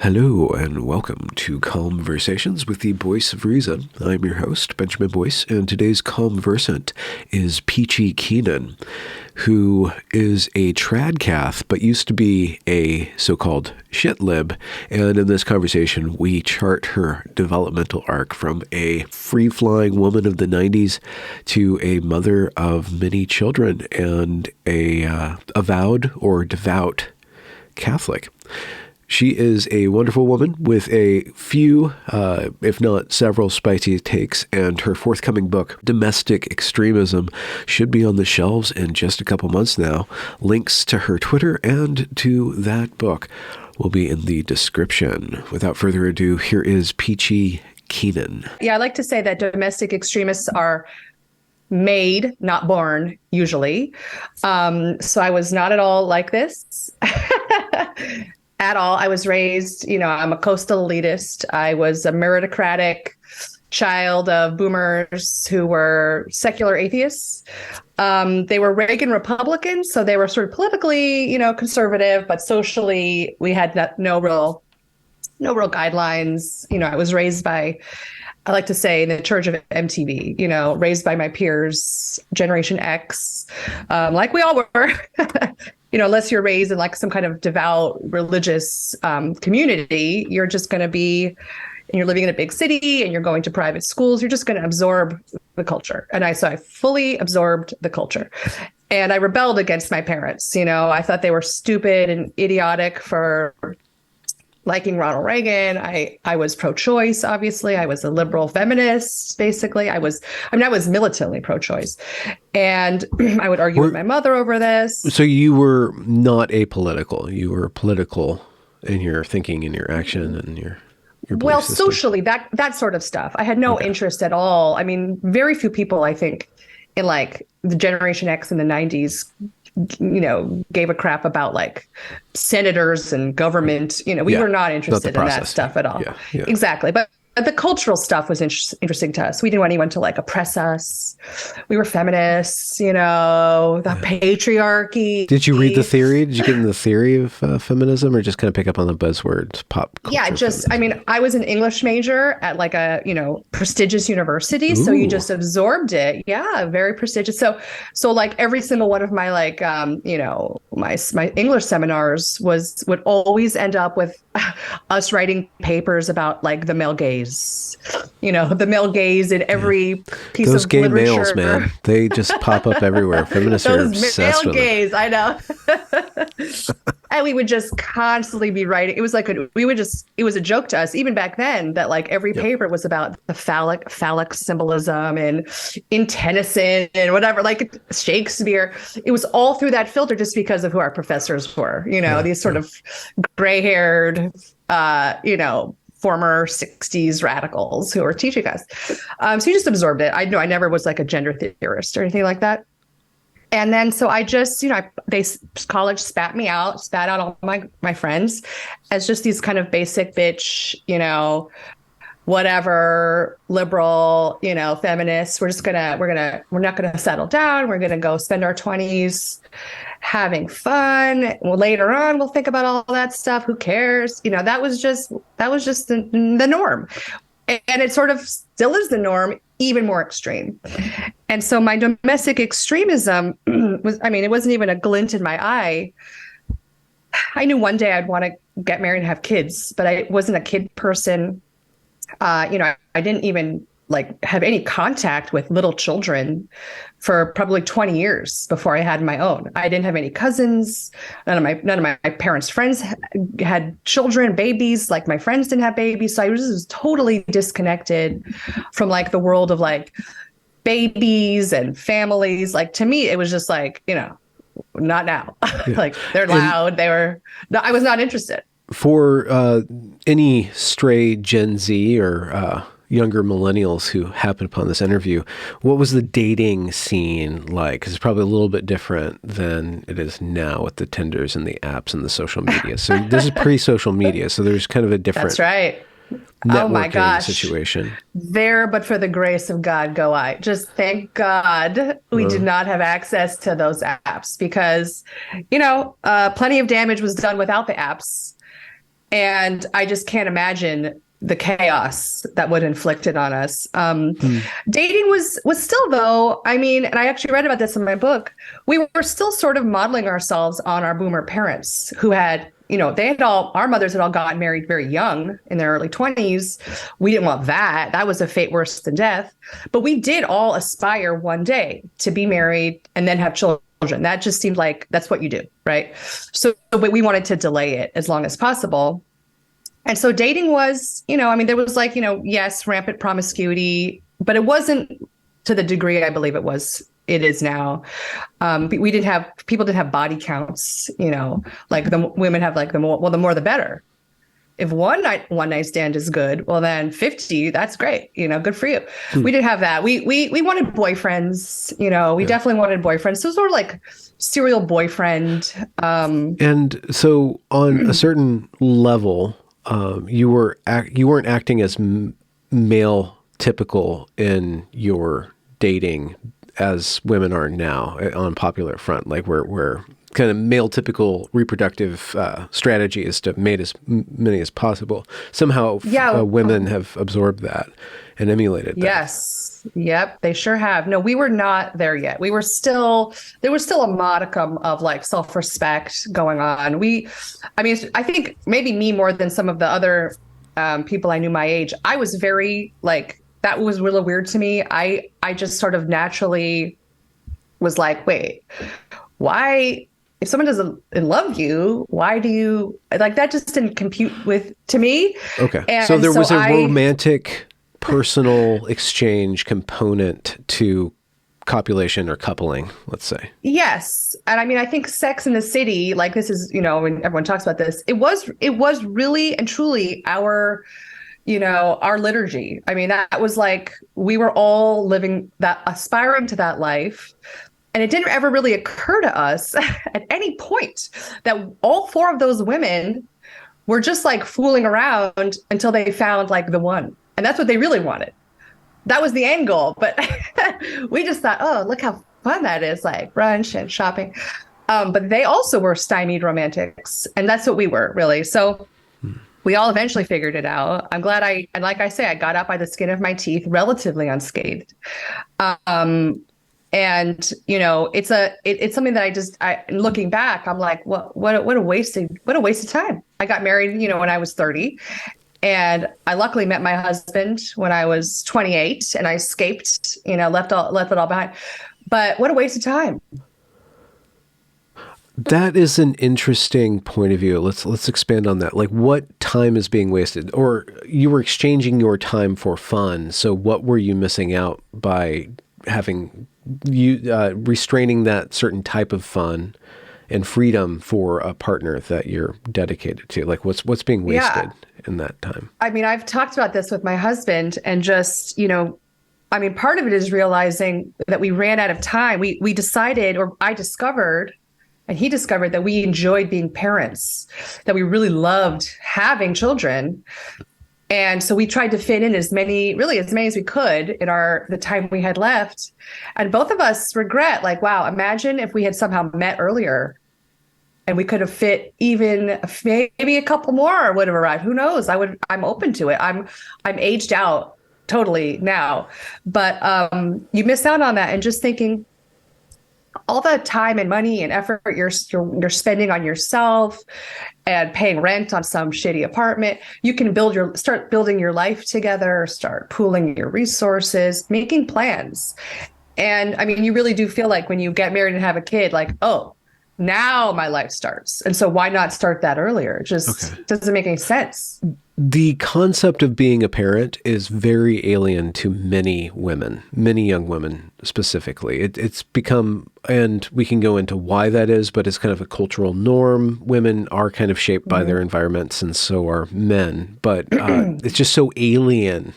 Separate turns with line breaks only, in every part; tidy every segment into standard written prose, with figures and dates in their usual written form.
Hello and welcome to Conversations with the Voice of Reason. I'm your host, Benjamin Boyce, and today's conversant is Peachy Keenan, who is a TradCath, but used to be a so-called shitlib. And in this conversation, we chart her developmental arc from a free-flying woman of the 90s to a mother of many children and a avowed or devout Catholic. She is a wonderful woman with a few, if not several, spicy takes, and her forthcoming book, Domestic Extremism, should be on the shelves in just a couple months now. Links to her Twitter and to that book will be in the description. Without further ado, here is Peachy Keenan.
Yeah, I like to say that domestic extremists are made, not born, usually. So I was not at all like this. At all. I was raised, I'm a coastal elitist. I was a meritocratic child of boomers who were secular atheists. They were Reagan Republicans, so they were sort of politically, conservative, but socially we had no real guidelines. I was raised by, I like to say, in the church of MTV, raised by my peers, Generation X, like we all were. Unless you're raised in like some kind of devout religious community, you're just going to be, and you're living in a big city and you're going to private schools, you're just going to absorb the culture. So I fully absorbed the culture. And I rebelled against my parents. I thought they were stupid and idiotic for liking Ronald Reagan. I was pro-choice, obviously. I was a liberal feminist, basically. I was militantly pro-choice. And I would argue with my mother over this.
So you were not apolitical. You were political in your thinking and your action and your belief system.
Socially, that sort of stuff. I had no interest at all. I mean, very few people, I think, in like the Generation X in the 90s gave a crap about like senators and government. We were not interested in that stuff at all. Yeah. Exactly. But the cultural stuff was interesting to us. We didn't want anyone to like oppress us. We were feminists, the patriarchy.
Did you read the theory? Did you get into the theory of feminism, or just kind of pick up on the buzzwords, pop culture?
Yeah, I was an English major at like a, prestigious university. Ooh. So you just absorbed it. Yeah, very prestigious. So like every single one of my like, my English seminars would always end up with us writing papers about like the male gaze. The male gaze in every piece
Those
of
gay
literature.
Males, man, they just pop up everywhere. Feminists are obsessed with
gaze, I know. And we would just constantly be writing. It was like it was a joke to us even back then that like every paper was about the phallic symbolism and in Tennyson and whatever, like Shakespeare. It was all through that filter just because of who our professors were, these sort of gray-haired, former 60s radicals who were teaching us. So you just absorbed it. I never was like a gender theorist or anything like that. And then, so I just, college spat out all my friends as just these kind of basic bitch, whatever, liberal, feminists. We're not going to settle down. We're going to go spend our 20s having fun. Well, later on, we'll think about all that stuff. Who cares? That was just the norm. And it sort of still is the norm, even more extreme. And so my domestic extremism it wasn't even a glint in my eye. I knew one day I'd want to get married and have kids, but I wasn't a kid person. I didn't even like have any contact with little children for probably 20 years before I had my own. I didn't have any cousins. None of my parents' friends had children, babies. Like my friends didn't have babies. So I was totally disconnected from like the world of like babies and families. Like to me, it was just like, not now. Yeah. Like they're loud. I was not interested.
For any stray Gen Z or younger millennials who happen upon this interview, what was the dating scene like? 'Cause it's probably a little bit different than it is now with the Tinders and the apps and the social media. So this is pre-social media. So there's kind of a different
That's right.
networking
Oh my gosh.
situation.
There, but for the grace of God, go I. Just thank God we did not have access to those apps because, plenty of damage was done without the apps. And I just can't imagine the chaos that would inflict it on us. Dating was still, though, I mean, and I actually read about this in my book, we were still sort of modeling ourselves on our boomer parents who had, our mothers had all gotten married very young in their early 20s. We didn't want that. That was a fate worse than death. But we did all aspire one day to be married and then have children. That just seemed like that's what you do, right? So, but we wanted to delay it as long as possible. And so dating was, there was like, yes, rampant promiscuity, but it wasn't to the degree I believe it is now. People didn't have body counts, like the women have like the more the better. If one night stand is good, well then 50, that's great. Good for you. We didn't have that. We wanted boyfriends, we definitely wanted boyfriends. So sort of like serial boyfriend.
And so on a certain level, you weren't acting as male typical in your dating as women are now on Popular Front. Like we're kind of male typical reproductive strategy is to mate as many as possible. Somehow women have absorbed that and emulated that.
Yes. Yep. They sure have. No, we were not there yet. There was still a modicum of like self-respect going on. I think maybe me more than some of the other people I knew my age, I was very like, that was really weird to me. I just sort of naturally was like, wait, why, if someone doesn't love you, why do you like that? Just didn't compute to me.
Okay.
And
so there was a romantic personal exchange component to copulation or coupling, let's say.
Yes. And I think Sex in the City, like this is, when everyone talks about this, it was really and truly our liturgy. That was like, we were all living that, aspiring to that life. And it didn't ever really occur to us at any point that all four of those women were just like fooling around until they found like the one. And that's what they really wanted. That was the end goal. But we just thought, oh, look how fun that is, like brunch and shopping. But they also were stymied romantics. And that's what we were, really. So we all eventually figured it out. I'm glad like I say, I got out by the skin of my teeth, relatively unscathed. And it's something that looking back, I'm like, what a waste of time. I got married, when I was 30, and I luckily met my husband when I was 28, and I escaped, left it all behind. But what a waste of time.
That is an interesting point of view. Let's expand on that. Like, what time is being wasted? Or you were exchanging your time for fun. So what were you missing out by having restraining that certain type of fun and freedom for a partner that you're dedicated to? Like, what's being wasted in that time?
I've talked about this with my husband, and just, part of it is realizing that we ran out of time. We decided, or I discovered, and he discovered, that we enjoyed being parents, that we really loved having children. And so we tried to fit in as many as we could in the time we had left. And both of us regret, like, wow, imagine if we had somehow met earlier and we could have fit even maybe a couple more would have arrived. Who knows? I'm open to it. I'm aged out totally now, but you miss out on that. And just thinking, all the time and money and effort you're spending on yourself and paying rent on some shitty apartment, you can start building your life together, start pooling your resources, making plans. And you really do feel like when you get married and have a kid, like, oh, now my life starts. And so why not start that earlier? It just doesn't make any sense.
The concept of being a parent is very alien to many women, many young women specifically. It's become, and we can go into why that is, but it's kind of a cultural norm. Women are kind of shaped by their environments, and so are men. But it's just so alien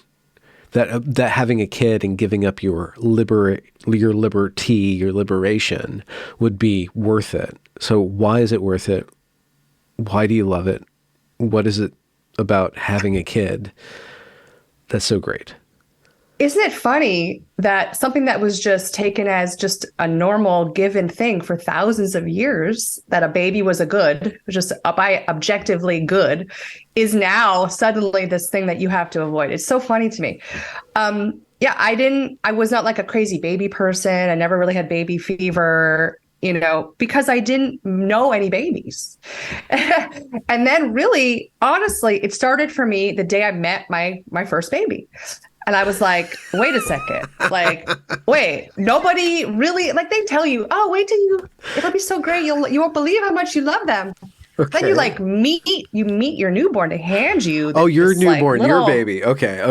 that having a kid and giving up your liberty, your liberation would be worth it. So why is it worth it? Why do you love it? What is it about having a kid that's so great?
isn't it funny that something that was just taken as just a normal given thing for thousands of years, that a baby was a good, just by objectively good, is now suddenly this thing that you have to avoid. It's so funny to me. Yeah, I was not like a crazy baby person. I never really had baby fever, because I didn't know any babies. And then really, honestly, it started for me the day I met my first baby. And I was like, wait a second. Like, wait, nobody really, like, they tell you, oh, wait till it'll be so great. You won't believe how much you love them. Okay. Then you meet your newborn. They hand you
your newborn, like, your baby. Okay.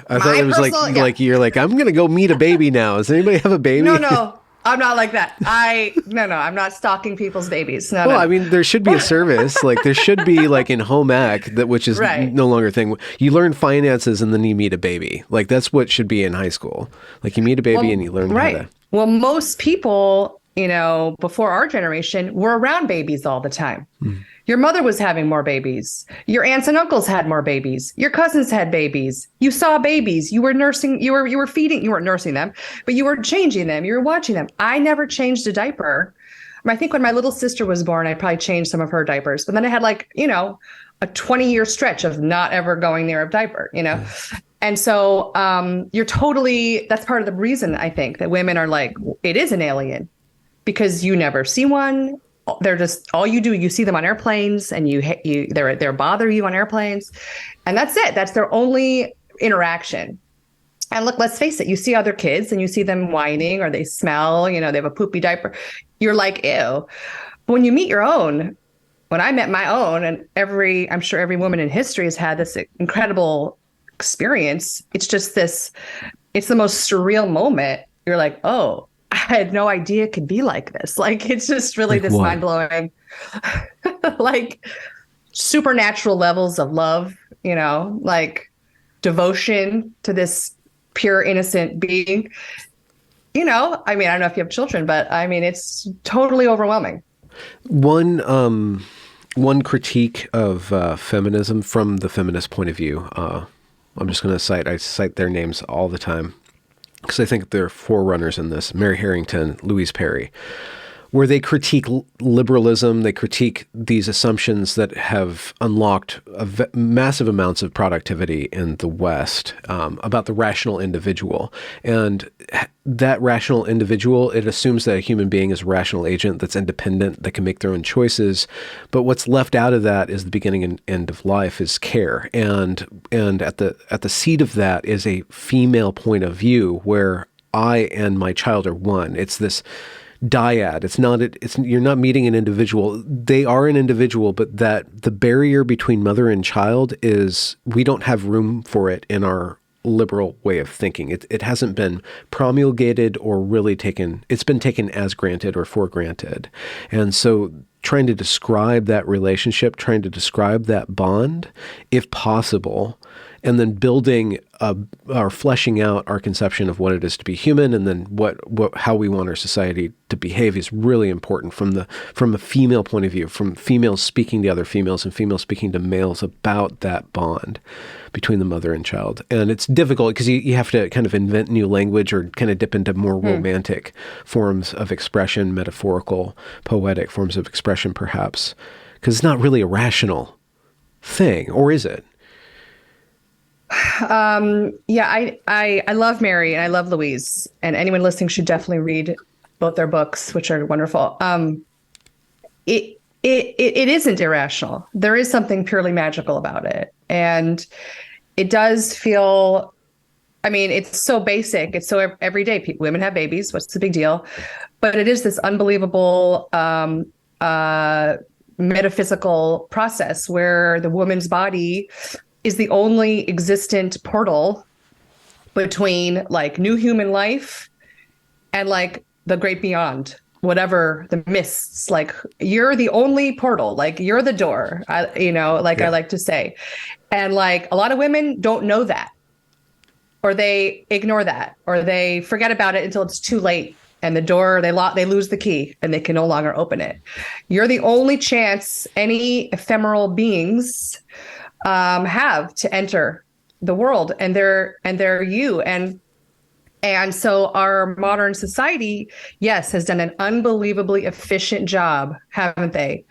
I thought it was like you're like, I'm gonna go meet a baby now. Does anybody have a baby?
No. I'm not like that. I'm not stalking people's babies. No.
I mean, there should be a service. Like, there should be, like, in home ec, which is no longer a thing. You learn finances and then you meet a baby. Like, that's what should be in high school. Like, you meet a baby and you learn how to.
Well, most people, before our generation, were around babies all the time. Your mother was having more babies. Your aunts and uncles had more babies. Your cousins had babies. You saw babies. You were nursing. You were feeding. You weren't nursing them, but you were changing them. You were watching them. I never changed a diaper. I think when my little sister was born, I probably changed some of her diapers. But then I had a 20-year stretch of not ever going near a diaper. And so that's part of the reason I think that women are like, it is an alien, because you never see one. They're just, all you do, you see them on airplanes, and they're bother you on airplanes, and that's it. That's their only interaction. And look, let's face it, you see other kids and you see them whining, or they smell, they have a poopy diaper. You're like, ew. But when you meet your own, when I met my own, and I'm sure every woman in history has had this incredible experience. It's just it's the most surreal moment. You're like, oh, I had no idea it could be like this. Like, it's just really this mind-blowing, like, supernatural levels of love, like devotion to this pure, innocent being. I mean, I don't know if you have children, but I mean, it's totally overwhelming.
One critique of feminism from the feminist point of view, I'm just going to I cite their names all the time, because I think they're forerunners in this: Mary Harrington, Louise Perry, where they critique liberalism, they critique these assumptions that have unlocked massive amounts of productivity in the West, about the rational individual. And that rational individual, it assumes that a human being is a rational agent that's independent, that can make their own choices. But what's left out of that is the beginning and end of life, is care. And at the seat of that is a female point of view, where I and my child are one. It's this dyad. You're not meeting an individual. They are an individual, but that the barrier between mother and child is, we don't have room for it in our liberal way of thinking. It hasn't been promulgated or really taken. It's been taken as granted or for granted. And so trying to describe that relationship, trying to describe that bond, if possible, and then building or fleshing out our conception of what it is to be human, and then how we want our society to behave, is really important from a female point of view, from females speaking to other females and females speaking to males about that bond between the mother and child. And it's difficult because you have to kind of invent new language, or kind of dip into more romantic forms of expression, metaphorical, poetic forms of expression, perhaps, because it's not really a rational thing, or is it?
Yeah, I love Mary and I love Louise, and anyone listening should definitely read both their books, which are wonderful. It isn't irrational. There is something purely magical about it. And it does feel, I mean, it's so basic. It's so everyday. Women have babies. What's the big deal? But it is this unbelievable, metaphysical process where the woman's body is the only existent portal between, like, new human life and, like, the great beyond, whatever the mists. Like, you're the only portal, like, you're the door, I like to say. And, like, a lot of women don't know that, or they ignore that, or they forget about it until it's too late, and the door, they lose the key and they can no longer open it. You're the only chance any ephemeral beings have to enter the world, and they're you. And And so our modern society, yes, has done an unbelievably efficient job, haven't they,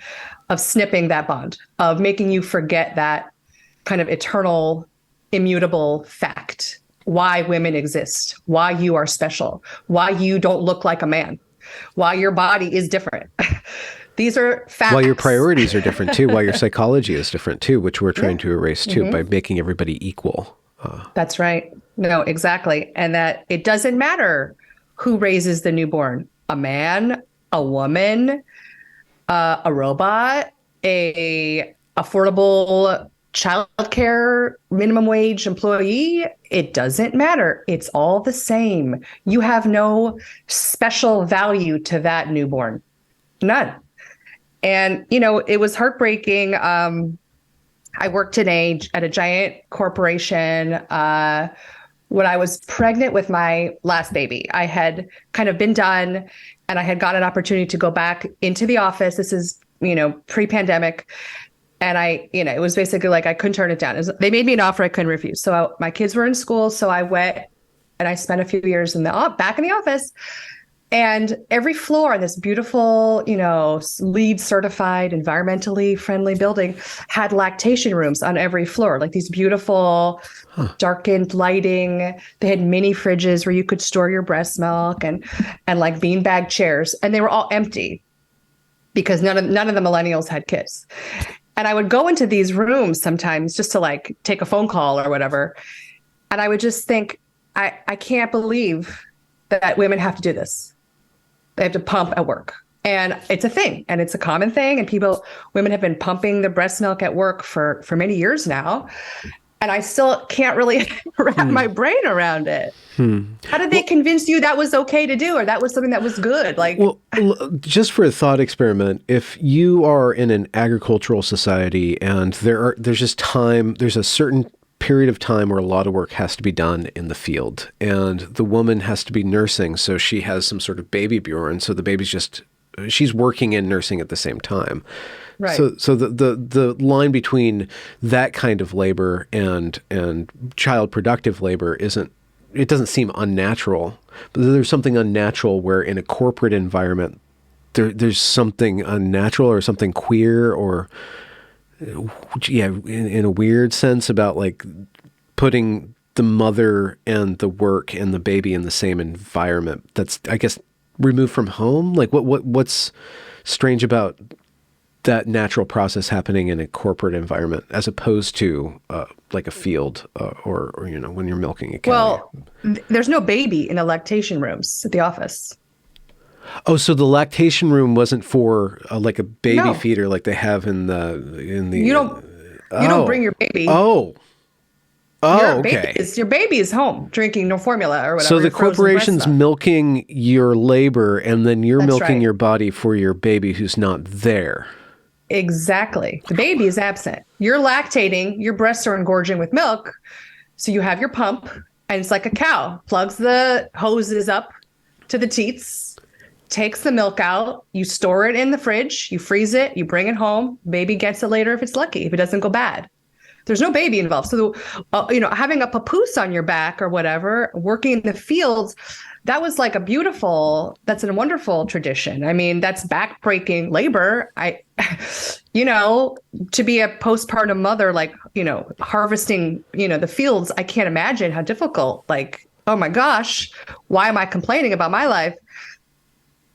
of snipping that bond, of making you forget that kind of eternal, immutable fact, why women exist, why you are special, why you don't look like a man, why your body is different. These are facts.
Why your priorities are different too, why your psychology is different too, which we're trying to erase too by making everybody equal.
That's right. No, exactly. And that it doesn't matter who raises the newborn, a man, a woman, a robot, a affordable childcare minimum wage employee. It doesn't matter. It's all the same. You have no special value to that newborn. None. And, it was heartbreaking. I worked at a giant corporation when I was pregnant with my last baby. I had kind of been done, and I had got an opportunity to go back into the office. This is, pre-pandemic. And it was basically like I couldn't turn it down. They made me an offer I couldn't refuse. So my kids were in school. So I went and I spent a few years back in the office. And every floor in this beautiful, LEED certified, environmentally friendly building had lactation rooms on every floor, like these beautiful darkened lighting. They had mini fridges where you could store your breast milk and like beanbag chairs. And they were all empty because none of the millennials had kids. And I would go into these rooms sometimes just to like take a phone call or whatever. And I would just think, I can't believe that women have to do this. They have to pump at work. And it's a thing, and it's a common thing. And women have been pumping the breast milk at work for many years now. And I still can't really wrap my brain around it. How did they convince you that was okay to do, or that was something that was good?
Just for a thought experiment, if you are in an agricultural society and there's a certain period of time where a lot of work has to be done in the field, and the woman has to be nursing, so she has some sort of baby Bjorn, so the baby's she's working and nursing at the same time. Right. So the line between that kind of labor and child productive labor doesn't seem unnatural, but there's something unnatural where in a corporate environment there's something unnatural or something queer or in a weird sense about like putting the mother and the work and the baby in the same environment. That's, I guess, removed from home. Like what's strange about that natural process happening in a corporate environment as opposed to like a field or when you're milking a cow?
Well, there's no baby in the lactation rooms at the office.
Oh, so the lactation room wasn't for like a baby feeder like they have in the. You
don't bring your baby.
Okay.
Your baby is home drinking no formula or whatever.
So the corporation's milking your labor, and then you're milking your body for your baby who's not there.
Exactly. The baby is absent. You're lactating. Your breasts are engorging with milk. So you have your pump, and it's like a cow. Plugs the hoses up to the teats, takes the milk out, you store it in the fridge, you freeze it, you bring it home, baby gets it later if it's lucky, if it doesn't go bad. There's no baby involved. So, having a papoose on your back or whatever, working in the fields, that's a wonderful tradition. I mean, that's backbreaking labor. To be a postpartum mother, harvesting, the fields, I can't imagine how difficult, oh my gosh, why am I complaining about my life?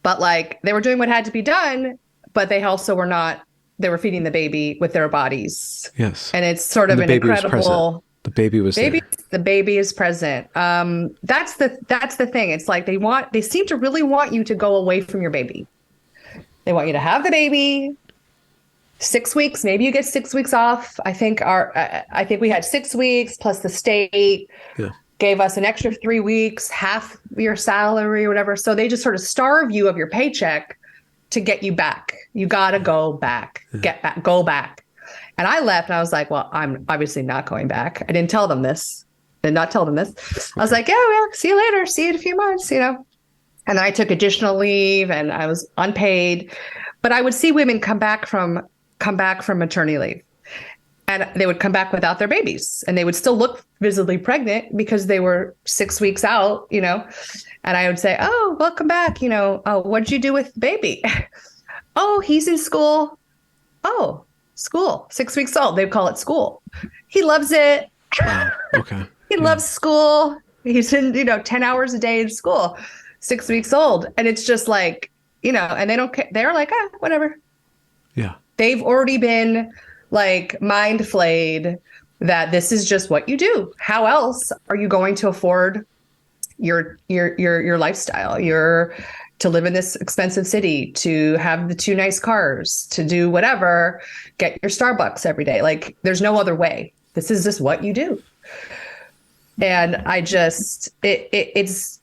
But they were doing what had to be done, but they also they were feeding the baby with their bodies.
Yes.
And it's sort of an incredible.
The baby was there.
The baby is present. That's the thing. It's like they seem to really want you to go away from your baby. They want you to have the baby 6 weeks. Maybe you get 6 weeks off. I think we had 6 weeks plus the state. Yeah. Gave us an extra 3 weeks, half your salary or whatever. So they just sort of starve you of your paycheck to get you back. You got to go back, get back, go back. And I left and I was like, well, I'm obviously not going back. I didn't tell them this. Did not tell them this. I was like, yeah, well, see you later. See you in a few months, And then I took additional leave and I was unpaid. But I would see women come back from maternity leave. and they would come back without their babies, and they would still look visibly pregnant because they were 6 weeks out, and I would say, oh, welcome back. Oh, what did you do with the baby? Oh, he's in school. Oh, school, 6 weeks old. They call it school. He loves it.
Wow. Okay.
He loves school. He's in, 10 hours a day in school, 6 weeks old. And it's just like, and they don't care. They're like, whatever.
Yeah.
They've already been like mind flayed that this is just what you do. How else are you going to afford your lifestyle? To live in this expensive city, to have the 2 nice cars, to do whatever, get your Starbucks every day. Like, there's no other way. This is just what you do. And I just, it's.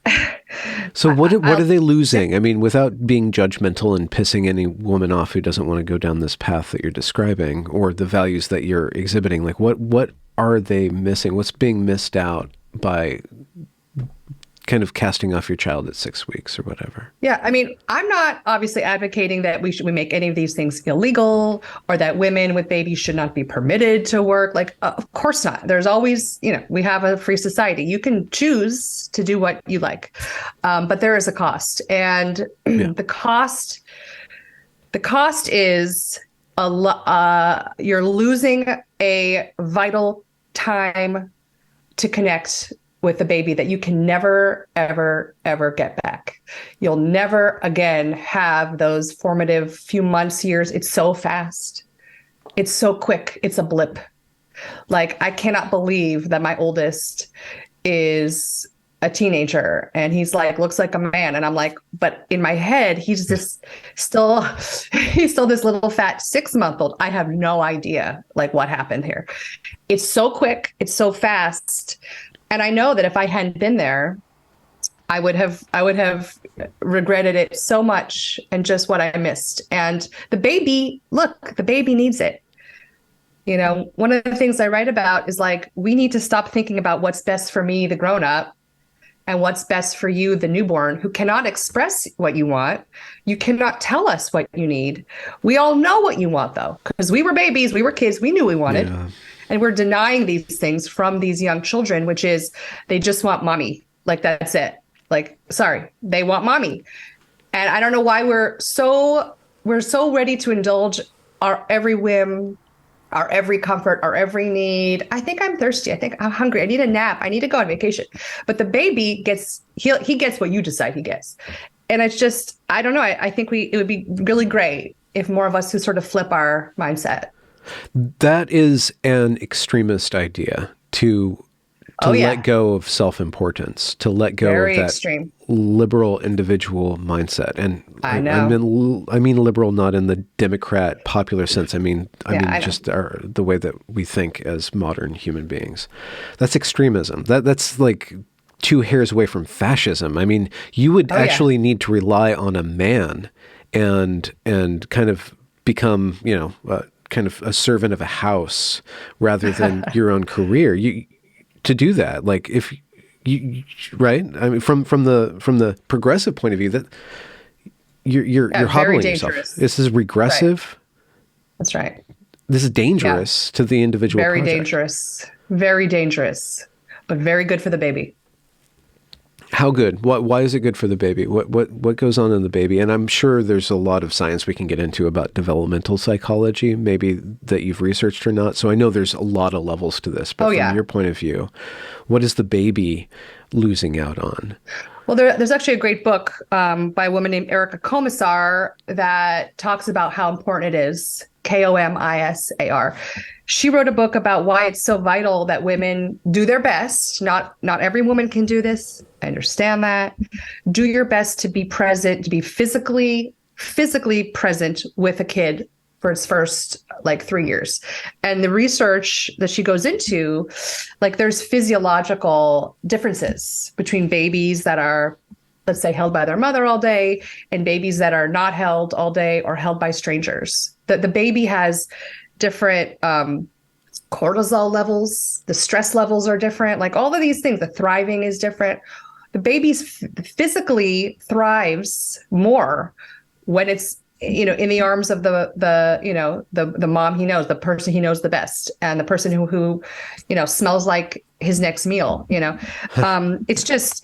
So what are they losing? I mean, without being judgmental and pissing any woman off who doesn't want to go down this path that you're describing, or the values that you're exhibiting, like what are they missing? What's being missed out by kind of casting off your child at 6 weeks or whatever?
Yeah. I mean, I'm not obviously advocating that we make any of these things illegal, or that women with babies should not be permitted to work. Like, of course not. There's always, we have a free society. You can choose to do what you like. But there is a cost. And the cost is you're losing a vital time to connect with the baby that you can never, ever, ever get back. You'll never again have those formative few months, years. It's so fast. It's so quick. It's a blip. Like, I cannot believe that my oldest is a teenager and he's like, looks like a man. And I'm like, but in my head, he's still this little fat 6-month-old. I have no idea like what happened here. It's so quick. It's so fast. And I know that if I hadn't been there, I would have regretted it so much, and just what I missed. And the baby needs it. One of the things I write about is like, we need to stop thinking about what's best for me, the grown up, and what's best for you, the newborn, who cannot express what you want. You cannot tell us what you need. We all know what you want, though, because we were babies, we were kids, we knew we wanted. Yeah. And we're denying these things from these young children, which is they just want mommy. Like, that's it. Like, sorry, they want mommy. And I don't know why we're so ready to indulge our every whim, our every comfort, our every need. I think I'm thirsty. I think I'm hungry. I need a nap. I need to go on vacation. But the baby gets what you decide he gets. And it's just, I don't know. I think it would be really great if more of us could sort of flip our mindset.
That is an extremist idea, to let go of self-importance, to let go of that extreme liberal individual mindset. And I mean liberal not in the Democrat popular sense. I mean just the way that we think as modern human beings. That's extremism. That's like 2 hairs away from fascism. I mean, you would actually need to rely on a man and kind of become, kind of a servant of a house rather than your own career. To do that, like, if you right? I mean, from the progressive point of view, that you're hobbling yourself. This is regressive.
Right. That's right.
This is dangerous to the individual.
Very
project.
dangerous. Very dangerous, but very good for the baby.
How good? Why is it good for the baby? What goes on in the baby? And I'm sure there's a lot of science we can get into about developmental psychology, maybe that you've researched or not. So I know there's a lot of levels to this, but from your point of view, what is the baby losing out on?
Well, there's actually a great book by a woman named Erica Komisar that talks about how important it is. Komisar. She wrote a book about why it's so vital that women do their best. Not every woman can do this. I understand that. Do your best to be present, to be physically present with a kid for its first 3 years. And the research that she goes into, there's physiological differences between babies that are, let's say, held by their mother all day and babies that are not held all day or held by strangers. The baby has different cortisol levels. The stress levels are different. Like, all of these things, the thriving is different. The baby physically thrives more when it's in the arms of the mom he knows, the person he knows the best, and the person who smells like his next meal. This is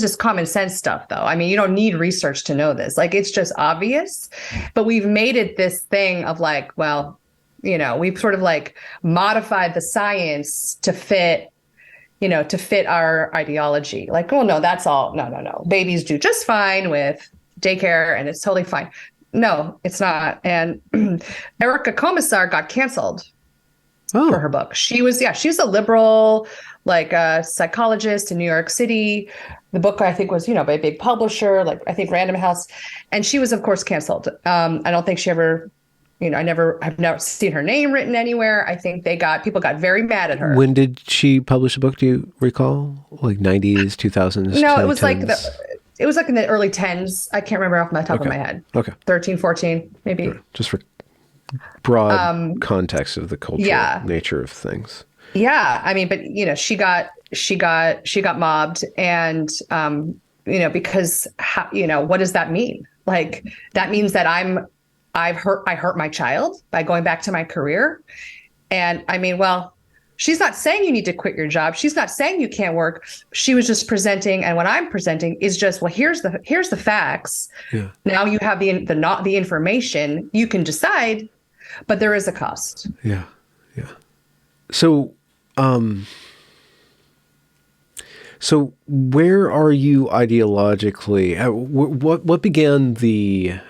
just common sense stuff, though. I mean, you don't need research to know this. Like, it's just obvious, but we've made it this thing of like, well, we've sort of like modified the science to fit our ideology. Like, oh no, that's all. No. Babies do just fine with daycare and it's totally fine. No, it's not. And Erica Komisar got canceled for her book. She was a liberal, like a psychologist in New York City. The book, I think, was, by a big publisher, like I think Random House. And she was, of course, canceled. I don't think she ever, I've never seen her name written anywhere. I think people got very mad at her.
When did she publish a book? Do you recall? Like 90s, 2000s?
No, it was like in the early 10s. I can't remember off the top of my head.
Okay.
13, 14, maybe.
Sure. Just for broad context of the cultural nature of things.
Yeah. I mean, but she got mobbed, and because what does that mean? Like, that means that I hurt my child by going back to my career. And I mean, well, she's not saying you need to quit your job. She's not saying you can't work. She was just presenting, and what I'm presenting is just, well, here's the facts. Yeah. Now you have the information. You can decide, but there is a cost.
Yeah. Yeah. So, so where are you ideologically? What began the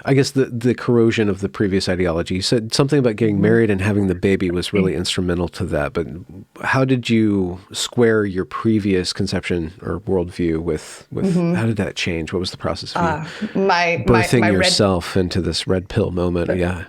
corrosion of the previous ideology? You said something about getting married and having the baby was really instrumental to that. But how did you square your previous conception or worldview with how did that change? What was the process of birthing yourself into this red pill moment? Yeah,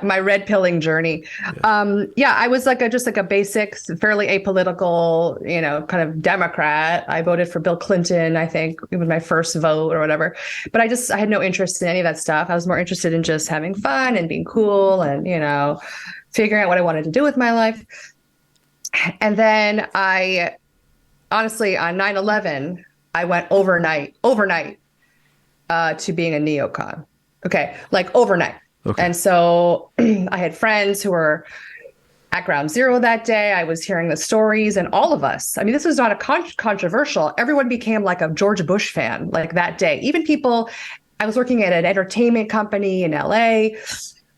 my red pilling journey. Yeah. I was just like a basic, fairly apolitical, kind of Democrat. I voted for Bill Clinton, I think it was my first vote or whatever. But I had no interest in any of that stuff. I was more interested in just having fun and being cool and, figuring out what I wanted to do with my life. And then honestly, on 9/11, I went overnight to being a neocon. Okay. Like overnight. Okay. And so I had friends who were at Ground Zero that day. I was hearing the stories, and all of us, I mean, this was not a controversial. Everyone became like a George Bush fan, like that day. Even people, I was working at an entertainment company in LA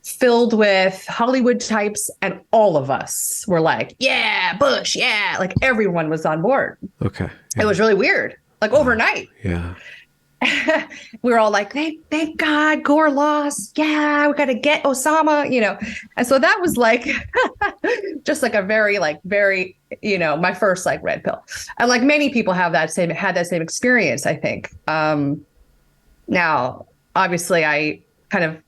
filled with Hollywood types, and all of us were like, yeah, Bush, yeah. Like everyone was on board. Okay. Yeah. It was really weird, like overnight. Yeah. We were all like, thank God Gore lost. Yeah, we got to get Osama, And so that was like, just like a very, my first like red pill. And like many people had that same experience, I think. Now, obviously, I kind of,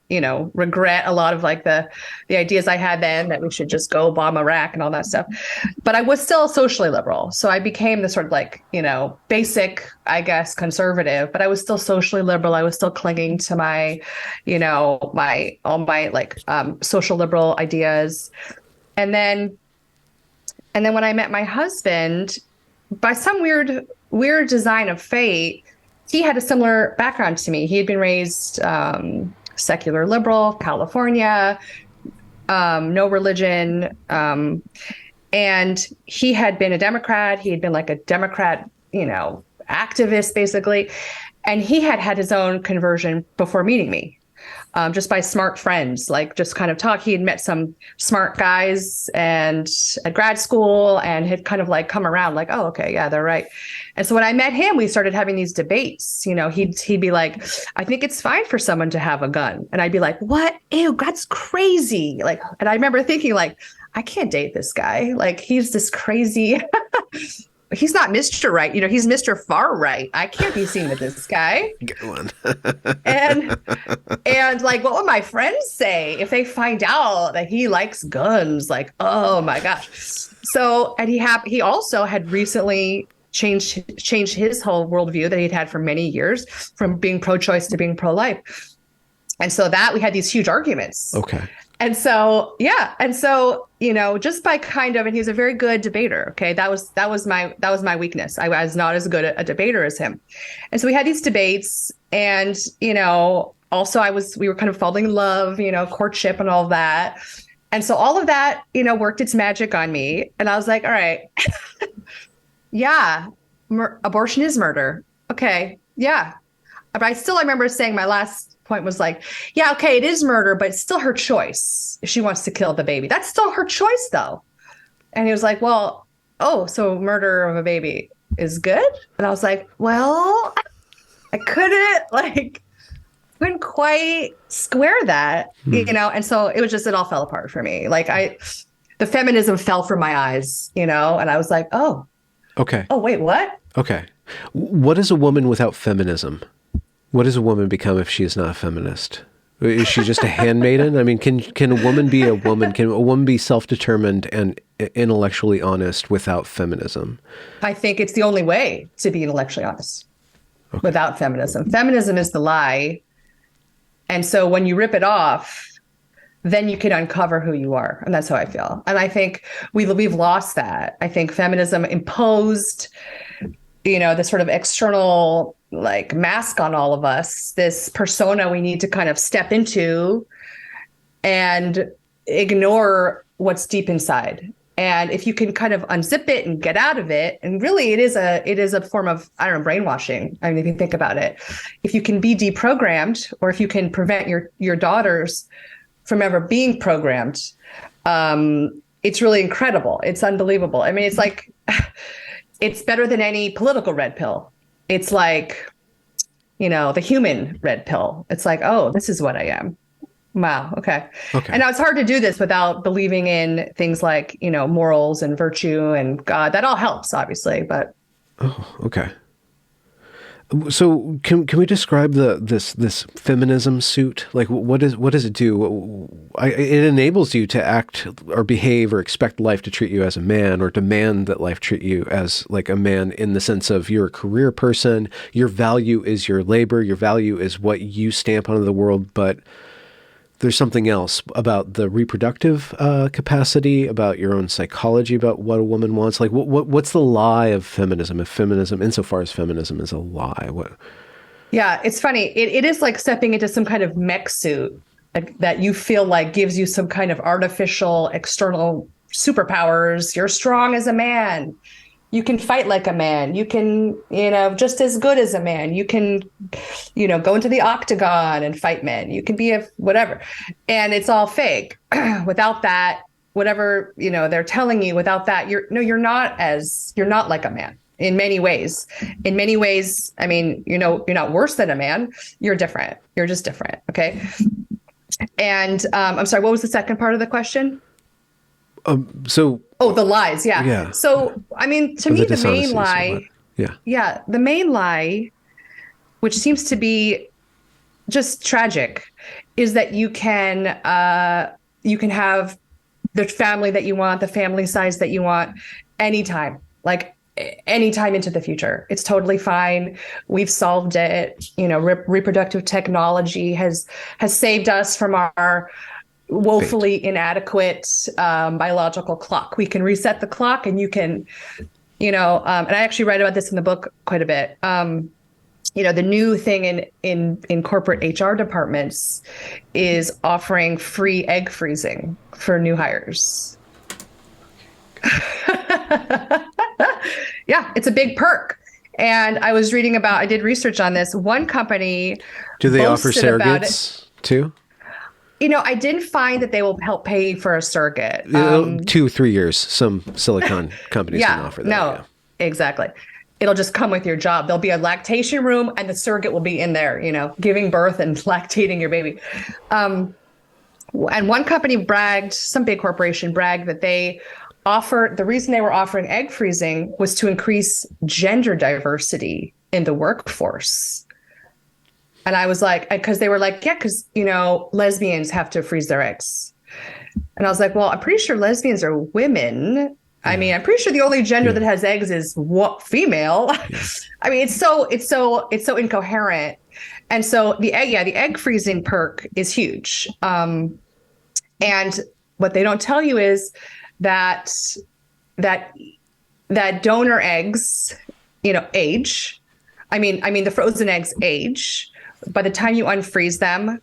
regret a lot of like the ideas I had then, that we should just go bomb Iraq and all that stuff. But I was still socially liberal. So I became the sort of like, basic, I guess, conservative, but I was still socially liberal. I was still clinging to my, all my like social liberal ideas. And then when I met my husband, by some weird design of fate, he had a similar background to me. He had been raised secular liberal, California, no religion. And he had been a Democrat. He had been like a Democrat, activist, basically. And he had his own conversion before meeting me. Just by smart friends, like just kind of talk. He had met some smart guys and at grad school, and had kind of like come around like, oh, okay, yeah, they're right. And so when I met him, we started having these debates. He'd be like, I think it's fine for someone to have a gun. And I'd be like, what? Ew, that's crazy. Like, and I remember thinking like, I can't date this guy. Like, he's this crazy, he's not Mr. Right. He's Mr. Far Right. I can't be seen with this guy. Good one. and like, what would my friends say if they find out that he likes guns? Like, oh my gosh. So, and he also had recently changed his whole worldview that he'd had for many years, from being pro-choice to being pro-life. And so that we had these huge arguments. Okay. Just by kind of, and he's a very good debater. Okay, that was my weakness. I was not as good a debater as him, and so we had these debates, and also we were kind of falling in love, courtship and all of that, and so all of that, worked its magic on me, and I was like, all right, yeah, abortion is murder. Okay, yeah, but I remember saying my last point was like, yeah, okay, it is murder, but it's still her choice if she wants to kill the baby. That's still her choice, though. And he was like, well, oh, so murder of a baby is good? And I was like, well, I couldn't quite square that, And so it all fell apart for me. The feminism fell from my eyes, and I was like,
Okay.
oh, wait, what?
Okay. What is a woman without feminism? What does a woman become if she is not a feminist? Is she just a handmaiden? I mean, can a woman be a woman? Can a woman be self-determined and intellectually honest without feminism?
I think it's the only way to be intellectually honest without feminism. Feminism is the lie. And so when you rip it off, then you can uncover who you are. And that's how I feel. And I think we've lost that. I think feminism imposed, this sort of external mask on all of us, this persona we need to kind of step into and ignore what's deep inside. And if you can kind of unzip it and get out of it, and really it is a form of, I don't know, brainwashing. I mean, if you think about it, if you can be deprogrammed, or if you can prevent your daughters from ever being programmed, it's really incredible. It's unbelievable. I mean, it's like, it's better than any political red pill. It's like, the human red pill. It's like, oh, this is what I am. Wow. Okay. And now it's hard to do this without believing in things like, morals and virtue and God. That all helps, obviously, but.
Oh, okay. So can we describe this feminism suit? Like, what does it do? It enables you to act or behave or expect life to treat you as a man, or demand that life treat you as like a man, in the sense of you're a career person. Your value is your labor. Your value is what you stamp onto the world. But there's something else about the reproductive capacity, about your own psychology, about what a woman wants. Like, what's the lie of feminism? If feminism, insofar as feminism is a lie, what?
Yeah, it's funny. It is like stepping into some kind of mech suit that you feel like gives you some kind of artificial external superpowers. You're strong as a man. You can fight like a man. You can, just as good as a man. You can, go into the octagon and fight men. You can be whatever. And it's all fake. Without that, whatever, they're telling you, without that, you're not like a man in many ways. In many ways, I mean, you're not worse than a man. You're different. You're just different. Okay. And I'm sorry, what was the second part of the question? The lies. Yeah.
Yeah.
So, I mean, to me, the main lie, the main lie, which seems to be just tragic, is that you can have the family that you want, the family size that you want, anytime into the future. It's totally fine. We've solved it. Reproductive technology has saved us from our woefully inadequate biological clock. We can reset the clock, and you can, and I actually write about this in the book quite a bit. The new thing in corporate HR departments is offering free egg freezing for new hires. Yeah, it's a big perk. And I did research on this. One company.
Do they offer surrogates too?
I didn't find that they will help pay for a surrogate.
2-3 years, some silicon companies can offer that.
No, exactly. It'll just come with your job. There'll be a lactation room, and the surrogate will be in there, giving birth and lactating your baby. And one company some big corporation bragged that the reason they were offering egg freezing was to increase gender diversity in the workforce. And I was like, because they were like, yeah, because, lesbians have to freeze their eggs. And I was like, well, I'm pretty sure lesbians are women. I mean, I'm pretty sure the only gender that has eggs is female. Yeah. I mean, it's so incoherent. And so the egg freezing perk is huge. And what they don't tell you is that that that donor eggs, age. I mean the frozen eggs age. By the time you unfreeze them,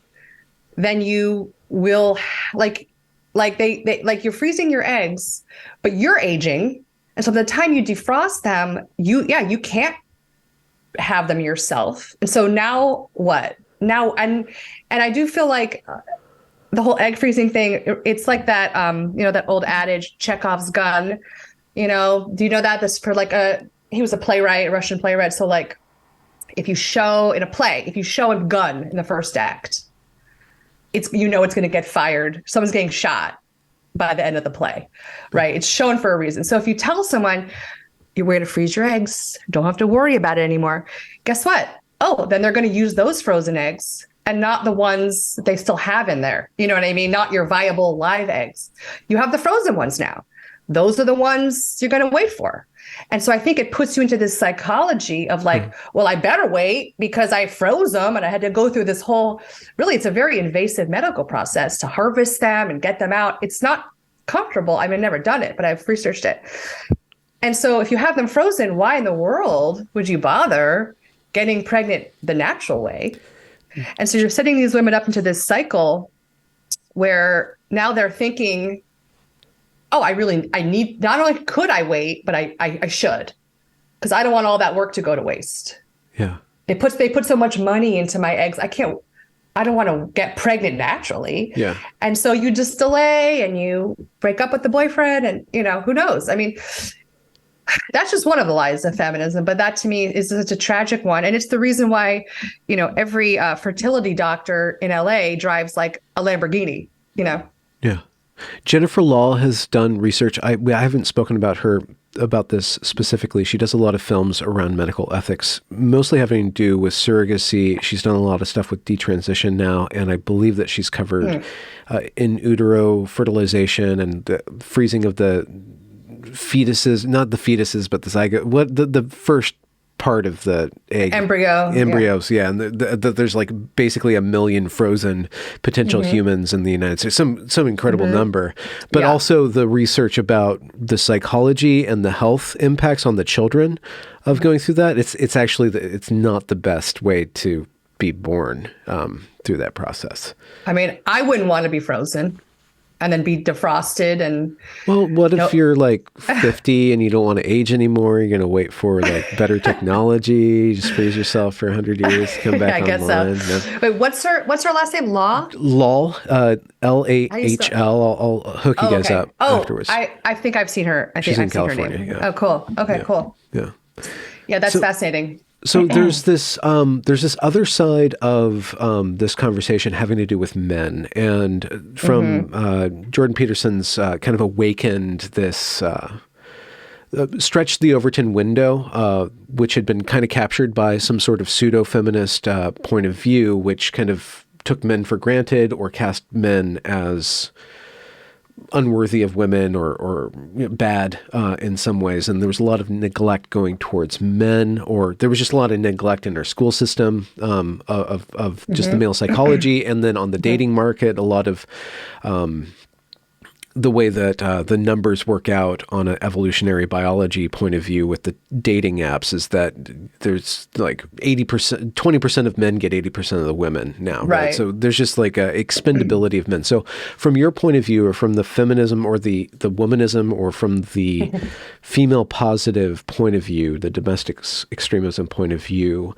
then you will like you're freezing your eggs, but you're aging. And so by the time you defrost them, you can't have them yourself. And so now what? Now and I do feel like the whole egg freezing thing, it's like that that old adage, Chekhov's gun. Do you know that this for he was a playwright, a Russian playwright. So like if you show a gun in the first act, it's going to get fired. Someone's getting shot by the end of the play, right? It's shown for a reason. So if you tell someone you're going to freeze your eggs, don't have to worry about it anymore, guess what? Oh, then they're going to use those frozen eggs and not the ones that they still have in there. You know what I mean? Not your viable live eggs. You have the frozen ones now. Those are the ones you're going to wait for. And so I think it puts you into this psychology of like, well, I better wait because I froze them and I had to go through this whole, really, it's a very invasive medical process to harvest them and get them out. It's not comfortable. I've never done it, but I've researched it. And so if you have them frozen, why in the world would you bother getting pregnant the natural way? And so you're setting these women up into this cycle where now they're thinking, oh, I need, not only could I wait, but I should, because I don't want all that work to go to waste.
Yeah.
They put so much money into my eggs. I don't want to get pregnant naturally.
Yeah.
And so you just delay and you break up with the boyfriend and, who knows? I mean, that's just one of the lies of feminism, but that to me is such a tragic one. And it's the reason why, every fertility doctor in LA drives like a Lamborghini, Yeah.
Jennifer Law has done research. I haven't spoken about this specifically. She does a lot of films around medical ethics, mostly having to do with surrogacy. She's done a lot of stuff with detransition now, and I believe that she's covered in utero fertilization and the freezing of the fetuses, not the fetuses, but the zygote, the first part of the egg. Embryos, yeah. And there's like basically 1 million frozen potential humans in the United States, some incredible number, but also the research about the psychology and the health impacts on the children of going through that. It's actually, it's not the best way to be born through that process.
I wouldn't want to be frozen and then be defrosted and...
Well, what if you're like 50 and you don't want to age anymore? You're going to wait for like better technology, just freeze yourself for 100 years, come back online.
I guess so. No. Wait, what's her last name? Law?
Lahl, L-A-H-L. I'll hook you guys up afterwards.
I think I've seen her.
She's in
I've seen
California.
her name.
Yeah.
Oh, cool. Okay, cool.
Yeah.
Yeah, that's fascinating.
So there's this other side of this conversation having to do with men, and from Jordan Peterson's kind of awakened this stretched the Overton window, which had been kind of captured by some sort of pseudo-feminist point of view, which kind of took men for granted or cast men as unworthy of women or bad in some ways. And there was a lot of neglect going towards men, or there was just a lot of neglect in our school system of just the male psychology. And then on the dating market, a lot of the way that the numbers work out on an evolutionary biology point of view with the dating apps is that there's like 80%, 20% of men get 80% of the women now, right? So there's just like a expendability of men. So from your point of view, or from the feminism or the womanism, or from the female positive point of view, the domestic extremism point of view,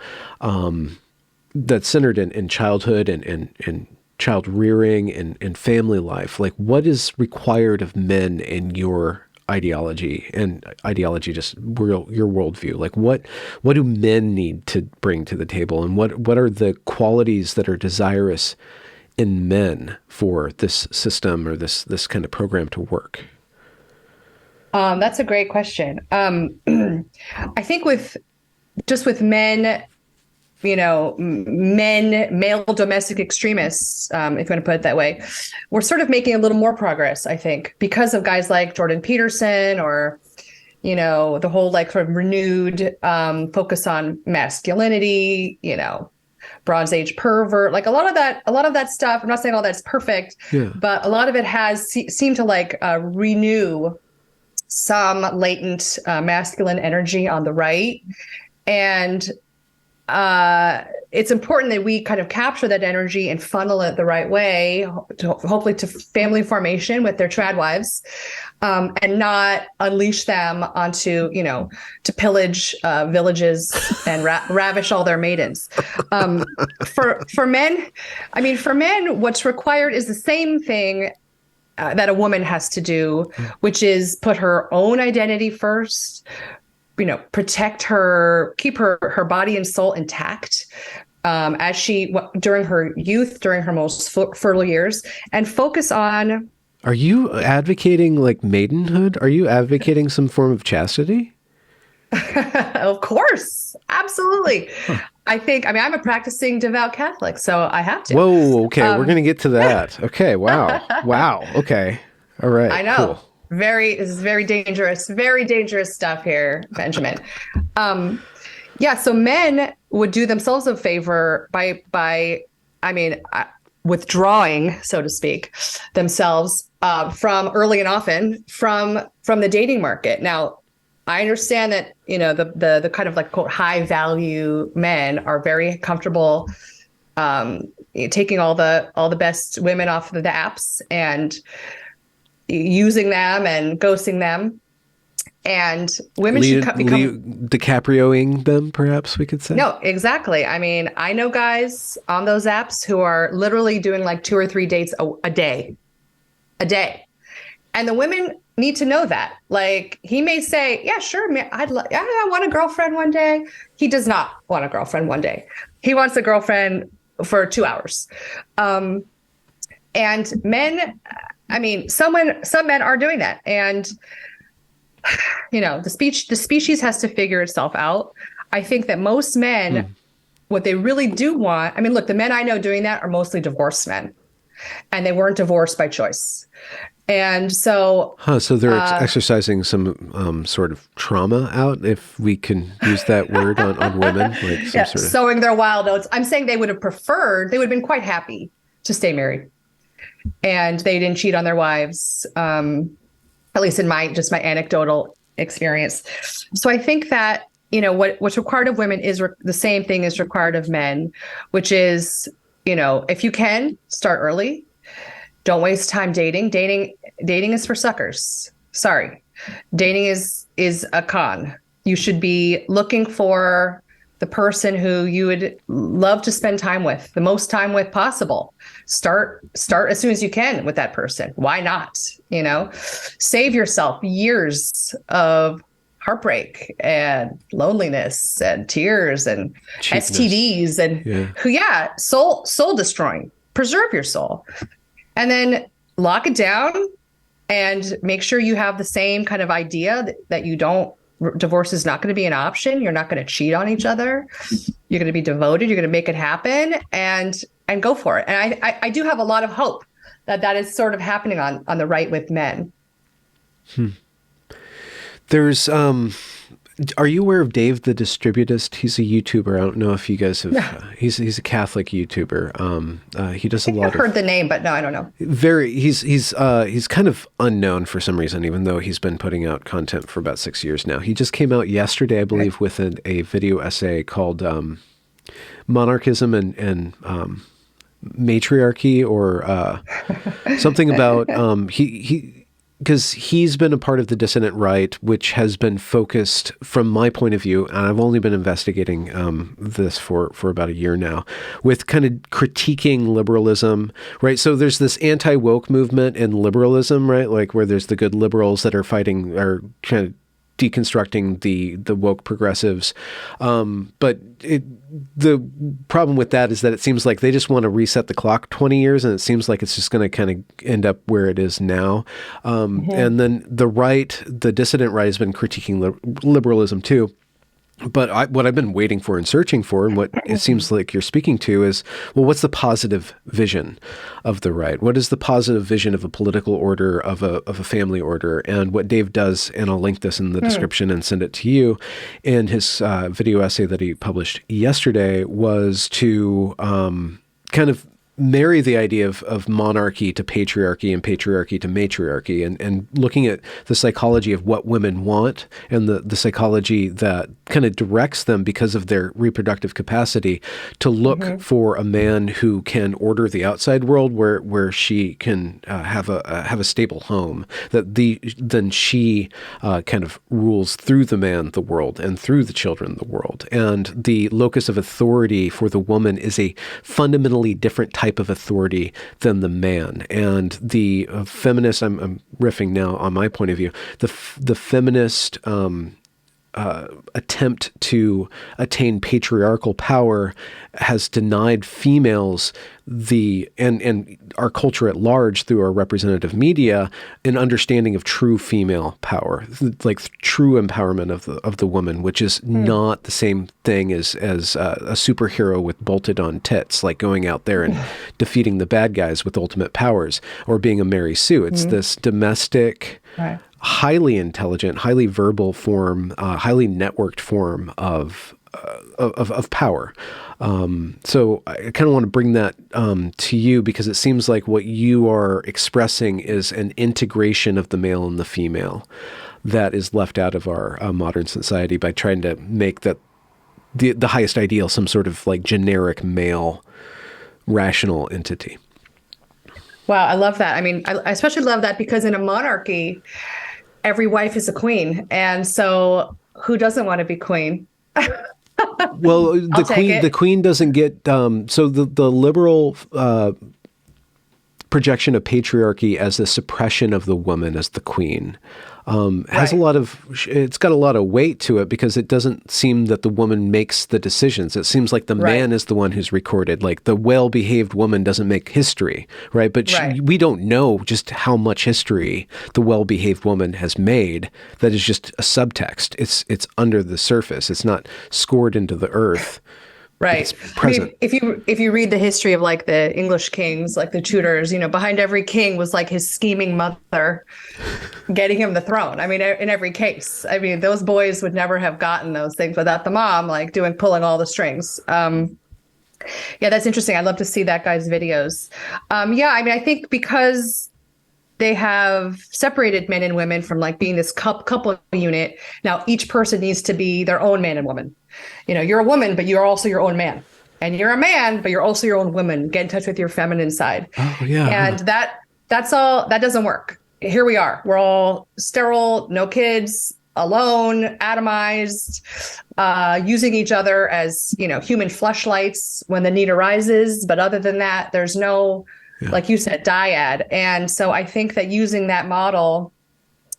that's centered in childhood and child rearing and family life, like what is required of men in your ideology just your worldview? Like what do men need to bring to the table, and what are the qualities that are desirous in men for this system or this kind of program to work?
That's a great question. I think with men, male domestic extremists, if you want to put it that way, we're sort of making a little more progress, I think, because of guys like Jordan Peterson, or, the whole like sort of renewed focus on masculinity, Bronze Age pervert, like a lot of that stuff. I'm not saying all that's perfect, but a lot of it has seemed to like renew some latent masculine energy on the right. And it's important that we kind of capture that energy and funnel it the right way, hopefully to family formation with their trad wives, and not unleash them onto, to pillage villages and ravish all their maidens. For men, what's required is the same thing that a woman has to do, which is put her own identity first, protect her, keep her body and soul intact as during her youth, during her most fertile years, and focus on.
Are you advocating like maidenhood? Are you advocating some form of chastity?
Of course. Absolutely. Huh. I'm a practicing devout Catholic, so I have to.
Whoa. Okay. We're going to get to that. Okay. Wow. Wow. Okay. All right.
I know. Cool. This is very dangerous stuff here, Benjamin. So men would do themselves a favor by withdrawing, so to speak, themselves from early and often from the dating market. Now, I understand that, the kind of like quote high value men are very comfortable taking all the best women off of the apps and using them and ghosting them, and women should become
DiCaprioing them, perhaps we could say.
No, exactly. I know guys on those apps who are literally doing like 2 or 3 dates a day, and the women need to know that. Like, he may say, "Yeah, sure, man, I want a girlfriend one day." He does not want a girlfriend one day. He wants a girlfriend for 2 hours. And men. Some men are doing that, and the species has to figure itself out. I think that most men, what they really do want. Look, the men I know doing that are mostly divorced men, and they weren't divorced by choice, and so.
So they're exercising some sort of trauma out, if we can use that word on women, like some sort of
sowing their wild oats. I'm saying they would have been quite happy to stay married. And they didn't cheat on their wives, at least in my anecdotal experience. So I think that, what's required of women is the same thing is required of men, which is, if you can, start early. Don't waste time dating. Dating is for suckers. Sorry. Dating is a con. You should be looking for the person who you would love to spend time with, the most time with possible. Start as soon as you can with that person. Why not? Save yourself years of heartbreak and loneliness and tears and cheapness. STDs and soul destroying. Preserve your soul, and then lock it down and make sure you have the same kind of idea that you don't. Divorce is not going to be an option. You're not going to cheat on each other. You're going to be devoted. You're going to make it happen and go for it. And I do have a lot of hope that is sort of happening on the right with men.
There's, are you aware of Dave the Distributist? He's a YouTuber. I don't know if you guys have, he's a Catholic YouTuber. He does a lot of.
I've heard the name, but no, I don't know.
He's kind of unknown for some reason, even though he's been putting out content for about 6 years now. He just came out yesterday, I believe, with a video essay called Monarchism and Matriarchy, or something about, because he's been a part of the dissident right, which has been focused, from my point of view, and I've only been investigating this for about a year now, with kind of critiquing liberalism, right? So there's this anti-woke movement in liberalism, right? Like, where there's the good liberals that are kind of deconstructing the woke progressives. But the problem with that is that it seems like they just want to reset the clock 20 years, and it seems like it's just going to kind of end up where it is now. And then the dissident right has been critiquing liberalism too. But what I've been waiting for and searching for, and what it seems like you're speaking to is, well, what's the positive vision of the right? What is the positive vision of a political order, of a family order? And what Dave does, and I'll link this in the description and send it to you, in his video essay that he published yesterday, was to kind of marry the idea of monarchy to patriarchy and patriarchy to matriarchy, and looking at the psychology of what women want and the psychology that kind of directs them because of their reproductive capacity to look for a man who can order the outside world where she can have a stable home, then she kind of rules through the man the world, and through the children the world. And the locus of authority for the woman is a fundamentally different type of authority than the man. And the feminist, I'm riffing now on my point of view, the feminist attempt to attain patriarchal power has denied females and our culture at large through our representative media an understanding of true female power, like true empowerment of the woman, which is not the same thing as a superhero with bolted on tits, like going out there and defeating the bad guys with ultimate powers, or being a Mary Sue. It's this domestic, highly intelligent, highly verbal form, highly networked form of power. So I kind of want to bring that to you, because it seems like what you are expressing is an integration of the male and the female that is left out of our modern society by trying to make that the highest ideal some sort of like generic male rational entity.
Wow, I love that. I mean, I especially love that because in a monarchy, every wife is a queen. And so who doesn't want to be queen?
Well, the queen doesn't get, so the liberal projection of patriarchy as the suppression of the woman as the queen has it's got a lot of weight to it, because it doesn't seem that the woman makes the decisions. It seems like the man is the one who's recorded. Like the well-behaved woman doesn't make history, right? But we don't know just how much history the well-behaved woman has made. That is just a subtext. It's under the surface. It's not scored into the earth.
Right. I mean, if you read the history of like the English kings, like the Tudors, behind every king was like his scheming mother getting him the throne. I mean, in every case, I mean, those boys would never have gotten those things without the mom, like pulling all the strings. Yeah, that's interesting. I'd love to see that guy's videos. Yeah, I mean, I think because they have separated men and women from like being this couple unit. Now each person needs to be their own man and woman. You're a woman, but you're also your own man. And you're a man, but you're also your own woman. Get in touch with your feminine side. Oh, yeah. And that's all. That doesn't work. Here we are. We're all sterile, no kids, alone, atomized, using each other as, human fleshlights when the need arises. But other than that, there's no, like you said, dyad. And so I think that using that model,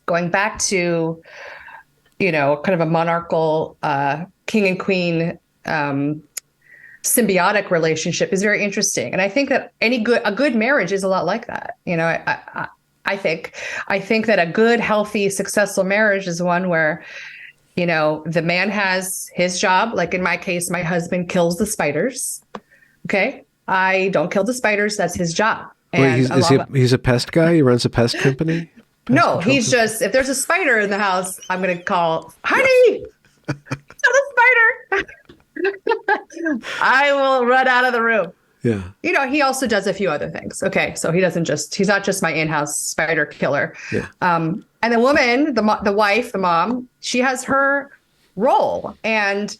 going back to, kind of a monarchical king and queen symbiotic relationship is very interesting. And I think that a good marriage is a lot like that. I think that a good, healthy, successful marriage is one where, the man has his job. Like in my case, my husband kills the spiders. Okay. I don't kill the spiders. That's his job.
And he's a pest guy? He runs a pest company?
No, he's just, if there's a spider in the house, I'm going to call, honey, kill the spider. I will run out of the room. Yeah. He also does a few other things. Okay. So he's not just my in-house spider killer. Yeah. And the woman, the wife, the mom, she has her role. And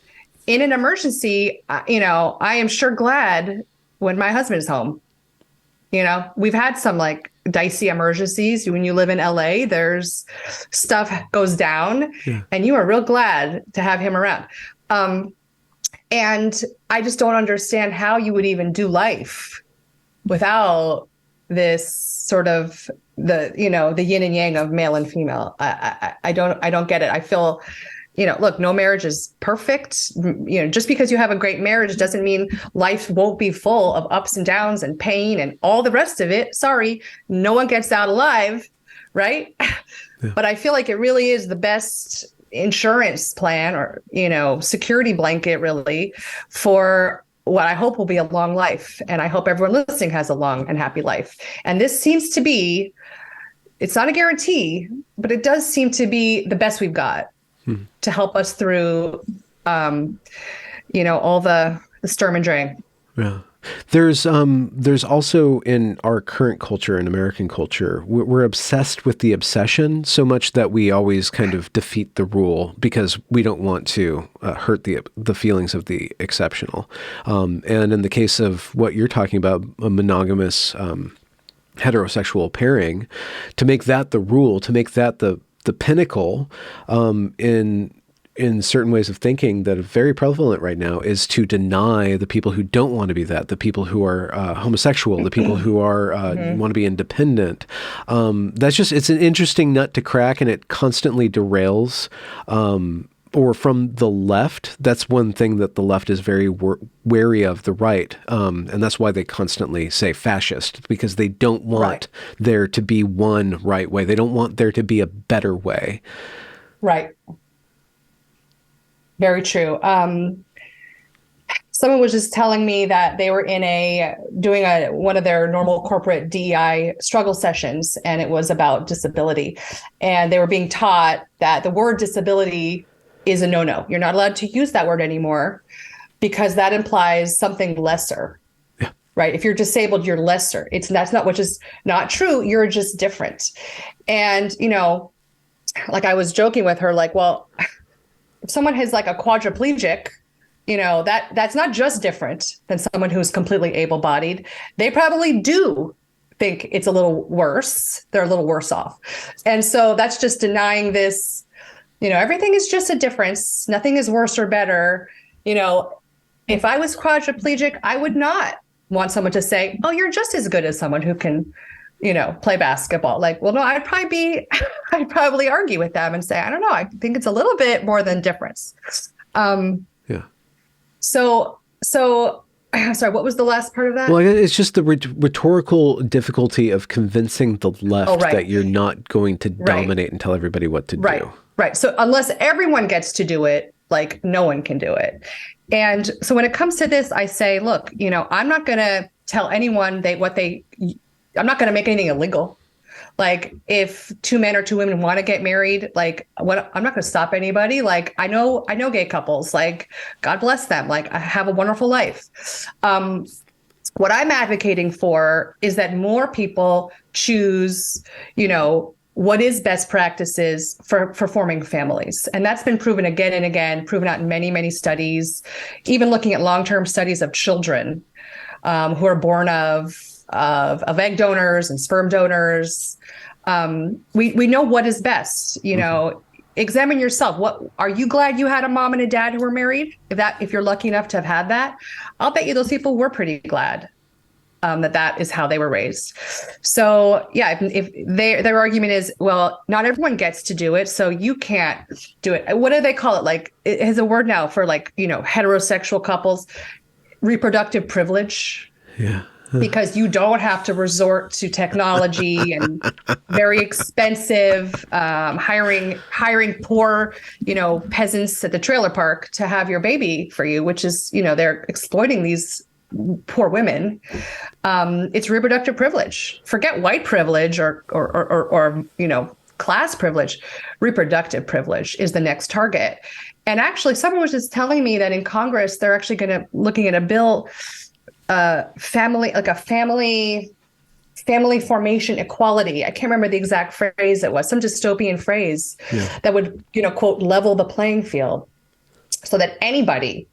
in an emergency, I am sure glad when my husband is home. We've had some like dicey emergencies. When you live in LA, there's stuff goes down and you are real glad to have him around. And I just don't understand how you would even do life without this sort of the yin and yang of male and female. I don't get it. I feel, look, no marriage is perfect. Just because you have a great marriage doesn't mean life won't be full of ups and downs and pain and all the rest of it. Sorry, no one gets out alive, right? Yeah. But I feel like it really is the best insurance plan or, security blanket really for what I hope will be a long life. And I hope everyone listening has a long and happy life. And this seems to be, it's not a guarantee, but it does seem to be the best we've got to help us through, all the Sturm and Drang.
Yeah. There's also in our current culture, in American culture, we're obsessed with the obsession so much that we always kind of defeat the rule because we don't want to hurt the feelings of the exceptional. And in the case of what you're talking about, a monogamous heterosexual pairing, to make that the rule, to make that the pinnacle in certain ways of thinking that are very prevalent right now is to deny the people who don't want to be that, the people who are homosexual, the people who are want to be independent. It's an interesting nut to crack, and it constantly derails. Or from the left, that's one thing that the left is very wary of the right. And that's why they constantly say fascist, because they don't want there to be one right way. They don't want there to be a better way.
Right. Very true. Someone was just telling me that they were doing one of their normal corporate DEI struggle sessions, and it was about disability. And they were being taught that the word disability is a no-no. You're not allowed to use that word anymore because that implies something lesser. Yeah. Right? If you're disabled, you're lesser. That's not, which is not true. You're just different. And, like I was joking with her, like, well, if someone has like a quadriplegic, that's not just different than someone who's completely able-bodied. They probably do think it's a little worse. They're a little worse off. And so that's just denying this, everything is just a difference. Nothing is worse or better. If I was quadriplegic, I would not want someone to say, oh, you're just as good as someone who can play basketball. Like, well, no, I'd probably argue with them and say, I don't know. I think it's a little bit more than difference.
Yeah.
So sorry, what was the last part of that?
Well, it's just the rhetorical difficulty of convincing the left that you're not going to dominate and tell everybody what to do.
Right. So unless everyone gets to do it, like no one can do it. And so when it comes to this, I say, look, I'm not going to tell anyone I'm not going to make anything illegal. Like if two men or two women want to get married, like I'm not going to stop anybody. Like I know gay couples, like God bless them. Like I have a wonderful life. What I'm advocating for is that more people choose, what is best practices for forming families. And that's been proven again and again, proven out in many, many studies, even looking at long-term studies of children who are born of egg donors and sperm donors. We know what is best. Examine yourself. What are you glad you had a mom and a dad who were married? If you're lucky enough to have had that, I'll bet you those people were pretty glad that is how they were raised. So yeah, if their argument is, well, not everyone gets to do it, so you can't do it. What do they call it? Like it has a word now for heterosexual couples, reproductive privilege.
Yeah.
Because you don't have to resort to technology and very expensive hiring poor, peasants at the trailer park to have your baby for you, which is, they're exploiting these poor women. It's reproductive privilege. Forget white privilege or class privilege. Reproductive privilege is the next target. And actually, someone was just telling me that in Congress, they're actually looking at a bill. Family formation equality. I can't remember the exact phrase it was, some dystopian phrase that would, quote, level the playing field so that anybody,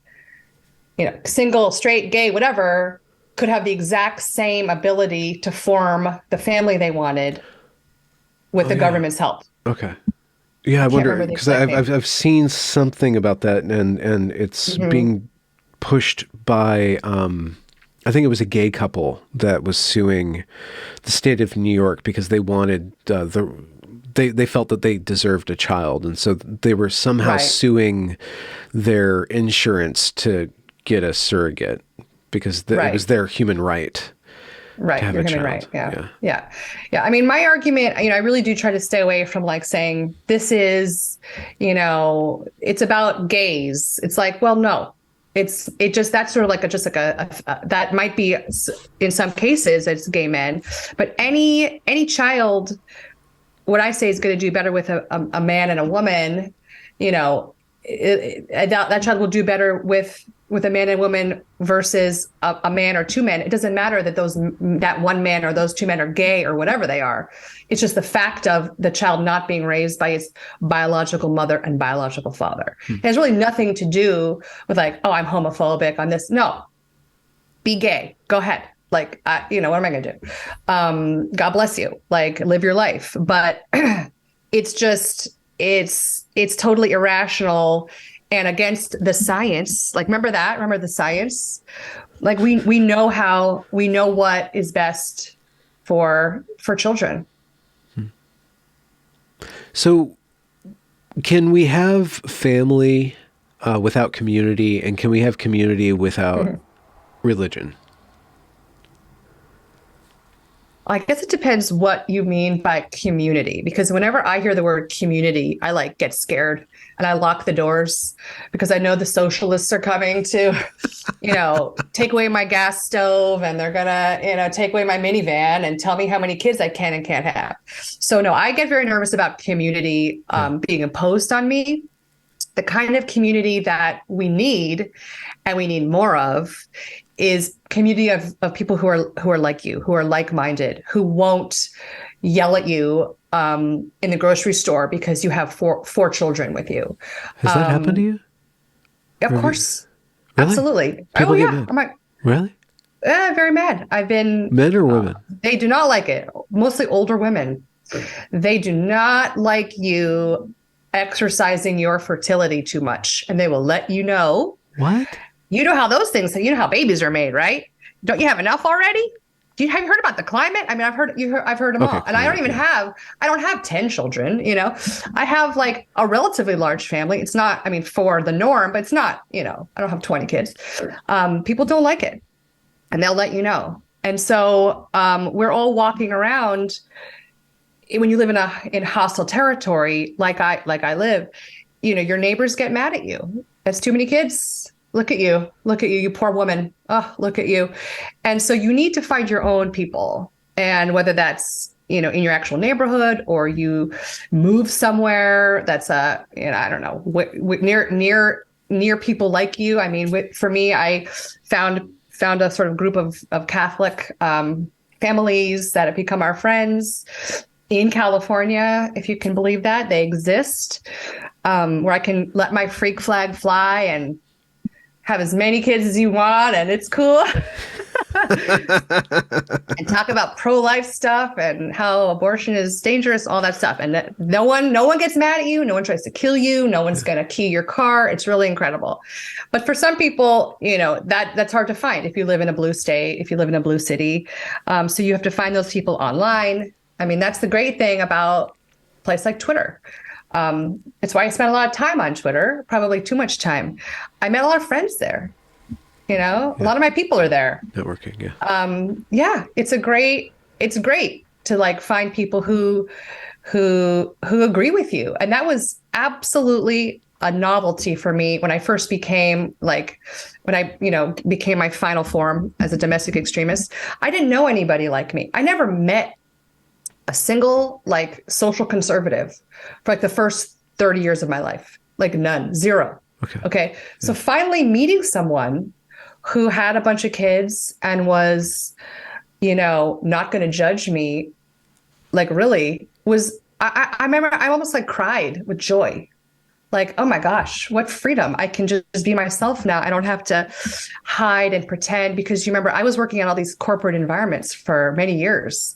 single, straight, gay, whatever, could have the exact same ability to form the family they wanted with the government's help.
Okay. Yeah, I wonder, because I've seen something about that, and it's being pushed by I think it was a gay couple that was suing the state of New York because they wanted they felt that they deserved a child, and so they were somehow suing their insurance to get a surrogate because it was their human right.
Right.
have
You're
a
coming
child.
right. Yeah.
Yeah.
Yeah. Yeah. I mean, my argument, I really do try to stay away from like saying this is, it's about gays. It's like, well, no, that's sort of like that might be in some cases it's gay men, but any child, what I say is going to do better with a man and a woman, you know, that child will do better with a man and woman versus a man or two men. It doesn't matter that one man or those two men are gay or whatever they are. It's just the fact of the child not being raised by its biological mother and biological father. It has really nothing to do with like, oh, I'm homophobic on this. No, be gay. Go ahead. Like, what am I going to do? God bless you. Like, live your life. But it's just, it's totally irrational and against the science. Like, remember that? Remember the science? Like, we know what is best for children.
So, can we have family without community, and can we have community without religion?
I guess it depends what you mean by community, because whenever I hear the word community, I like get scared and I lock the doors because I know the socialists are coming to, take away my gas stove, and they're gonna, take away my minivan and tell me how many kids I can and can't have. So no, I get very nervous about community being imposed on me. The kind of community that we need and we need more of is community of people who are like you, who are like-minded, who won't yell at you in the grocery store because you have four children with you.
Has that happened to you?
Of course.
Really?
Absolutely.
People
oh
get
yeah.
mad.
I'm like,
Really?
very mad. I've been
Men or women?
They do not like it. Mostly older women. They do not like you exercising your fertility too much, and they will let you know.
What?
You know how those things, how babies are made, right? Don't you have enough already? Have you heard about the climate? I mean, I've heard them all. And I don't have 10 children, I have like a relatively large family. It's not, for the norm, but it's not, I don't have 20 kids. People don't like it, and they'll let you know. And so we're all walking around. When you live in hostile territory, like I live, your neighbors get mad at you. That's too many kids. Look at you, you poor woman. Oh, look at you. And so you need to find your own people. And whether that's, in your actual neighborhood, or you move somewhere that's I don't know, near people like you. For me, I found a sort of group of Catholic families that have become our friends in California, if you can believe that. They exist, where I can let my freak flag fly and have as many kids as you want, and it's cool. And talk about pro-life stuff and how abortion is dangerous, all that stuff. And that no one gets mad at you. No one tries to kill you. No one's going to key your car. It's really incredible. But for some people, that's hard to find if you live in a blue state, if you live in a blue city. So you have to find those people online. That's the great thing about a place like Twitter. It's why I spent a lot of time on Twitter, probably too much time. I met a lot of friends there. A lot of my people are there.
Networking, yeah.
Yeah, it's great to like find people who agree with you. And that was absolutely a novelty for me when I first became became my final form as a domestic extremist. I didn't know anybody like me. I never met a single like social conservative for like the first 30 years of my life. Like none, zero. Okay. Yeah. So finally meeting someone who had a bunch of kids and was, not going to judge me, like really was, I remember I almost like cried with joy. Like, oh my gosh, what freedom. I can just be myself now. I don't have to hide and pretend, because you remember I was working on all these corporate environments for many years,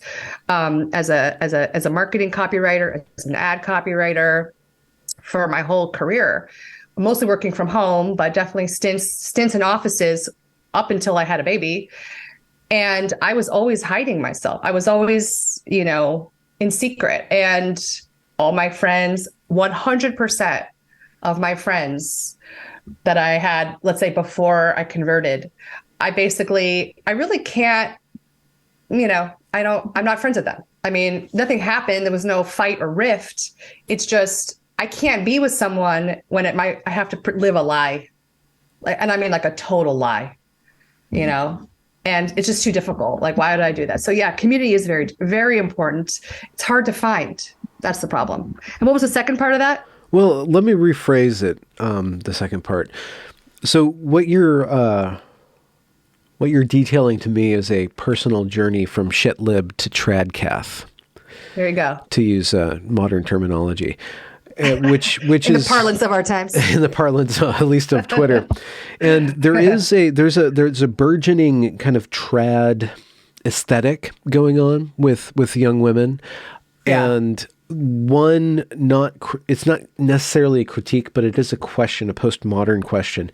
as a marketing copywriter, as an ad copywriter for my whole career, mostly working from home, but definitely stints in offices up until I had a baby. And I was always hiding myself. I was always, in secret. And all my friends, 100% of my friends that I had, let's say before I converted, I really can't I'm not friends with them. I mean, nothing happened. There was no fight or rift. It's just, I can't be with someone when I have to live a lie. And I mean like a total lie, and it's just too difficult. Like, why did I do that? So yeah, community is very, very important. It's hard to find. That's the problem. And what was the second part of that?
Well, let me rephrase it. The second part. So what you're detailing to me is a personal journey from shitlib to TradCath.
There you go.
To use modern terminology, which
in
is
the parlance of our times.
In the parlance, at least of Twitter, and there's a burgeoning kind of trad aesthetic going on with young women, and it's not necessarily a critique, but it is a question, a postmodern question.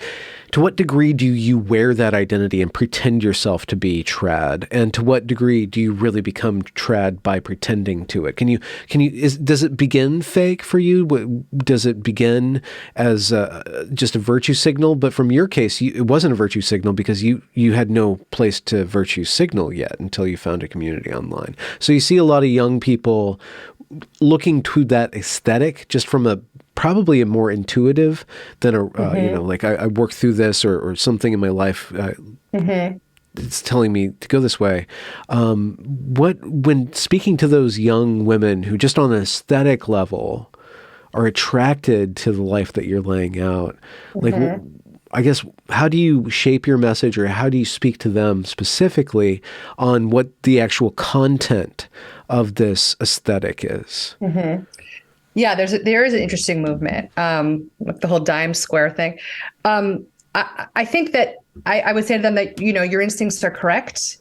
To what degree do you wear that identity and pretend yourself to be trad? And to what degree do you really become trad by pretending to it? Does it begin fake for you? Does it begin as just a virtue signal? But from your case, it wasn't a virtue signal because you had no place to virtue signal yet until you found a community online. So you see a lot of young people looking to that aesthetic just from probably a more intuitive than like I worked through this or something in my life. It's telling me to go this way. When speaking to those young women who just on an aesthetic level are attracted to the life that you're laying out, like, I guess, how do you shape your message or how do you speak to them specifically on what the actual content of this aesthetic is?
Yeah, there is an interesting movement, with the whole dime square thing. I think that I would say to them that, your instincts are correct.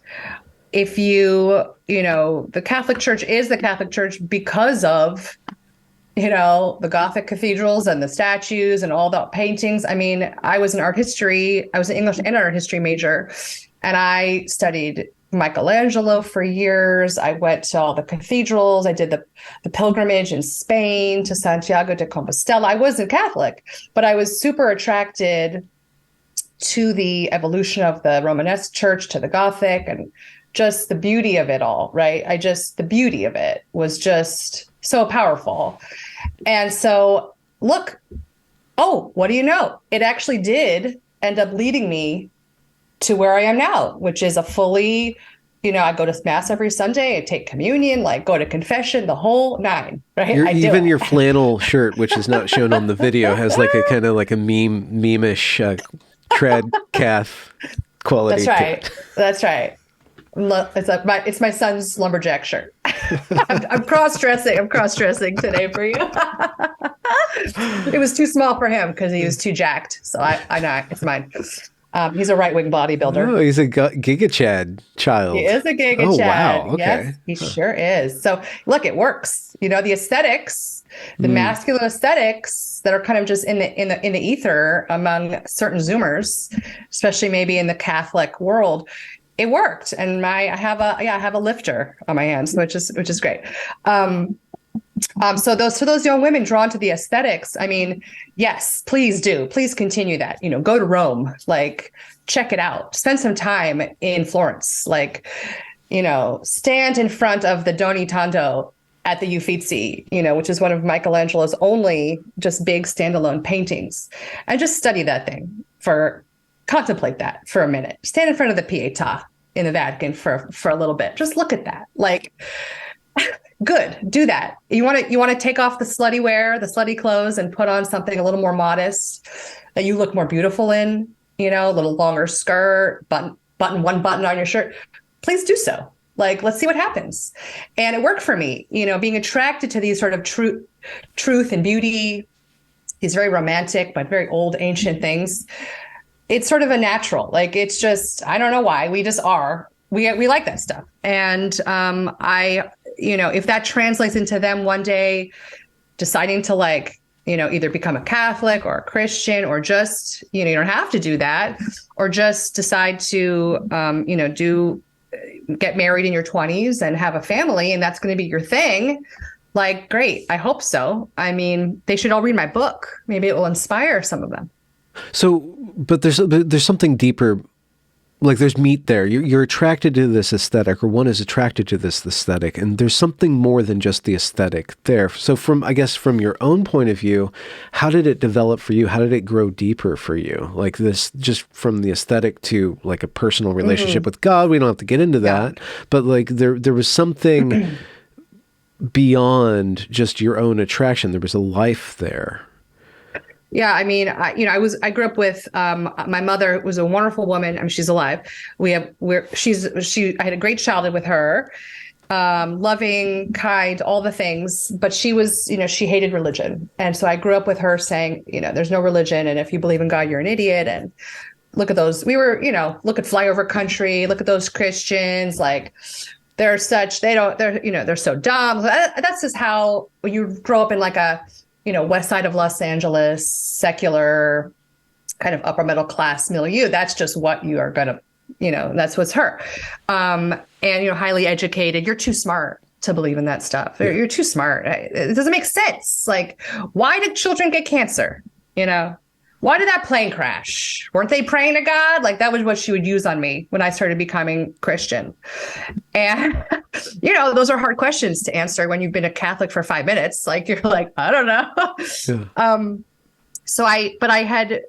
If the Catholic Church is the Catholic Church because of, the Gothic cathedrals and the statues and all the paintings. I mean, I was an English and art history major, and I studied Michelangelo for years. I went to all the cathedrals. I did the pilgrimage in Spain to Santiago de Compostela. I wasn't Catholic, but I was super attracted to the evolution of the Romanesque church, to the Gothic, and just the beauty of it all, right? The beauty of it was just so powerful. And so, look, what do you know? It actually did end up leading me to where I am now, which is a fully, I go to mass every Sunday, I take communion, like go to confession, the whole nine, right?
Even your flannel shirt, which is not shown on the video, has like a kind of like a meme-ish TradCath quality.
That's right. It's my son's lumberjack shirt. I'm cross-dressing today for you. It was too small for him because he was too jacked. So I know it's mine. He's a right-wing bodybuilder.
Oh, he's a Giga Chad child.
He is a Giga Chad.
Wow. Okay.
Yes, he sure is. So look, it works. The aesthetics, the masculine aesthetics that are kind of just in the ether among certain Zoomers, especially maybe in the Catholic world. It worked, and I have a lifter on my hands, which is great. So those young women drawn to the aesthetics, I mean, yes, please do. Please continue that. Go to Rome, like check it out. Spend some time in Florence, like, stand in front of the Doni Tondo at the Uffizi, which is one of Michelangelo's only just big standalone paintings, and just study that thing contemplate that for a minute. Stand in front of the Pietà in the Vatican for a little bit. Just look at that. Like, good. Do that. You want to take off the slutty wear, the slutty clothes, and put on something a little more modest that you look more beautiful in. A little longer skirt, button one button on your shirt. Please do so. Like, let's see what happens. And it worked for me. Being attracted to these sort of truth and beauty, these very romantic but very old ancient things. It's sort of a natural, like, it's just, I don't know why, we just are, we like that stuff. And if that translates into them one day deciding to either become a Catholic or a Christian, or just, you don't have to do that, or just decide to, get married in your 20s and have a family, and that's going to be your thing. Like, great. I hope so. I mean, they should all read my book. Maybe it will inspire some of them.
So, but there's something deeper like there's meat there. You're attracted to this aesthetic, or one is attracted to this aesthetic, and there's something more than just the aesthetic there. So I guess from your own point of view, how did it develop for you? How did it grow deeper for you? Like this, just from the aesthetic to like a personal relationship with God. We don't have to get into that, but like there was something beyond just your own attraction. There was a life there.
Yeah, I mean, I grew up with my mother was a wonderful woman. I mean, she's alive. I had a great childhood with her, loving, kind, all the things. But she was, she hated religion, and so I grew up with her saying, there's no religion, and if you believe in God, you're an idiot. And look at those. We were, look at flyover country. Look at those Christians, like. They're so dumb. That's just how, when you grow up in like a, west side of Los Angeles, secular, kind of upper middle class milieu, that's just what you are going to, that's what's her. And, highly educated. You're too smart to believe in that stuff. Yeah. You're too smart. It doesn't make sense. Like, why did children get cancer? Why did that plane crash? Weren't they praying to God? Like, that was what she would use on me when I started becoming Christian. And, those are hard questions to answer when you've been a Catholic for 5 minutes. Like, you're like, I don't know. Yeah.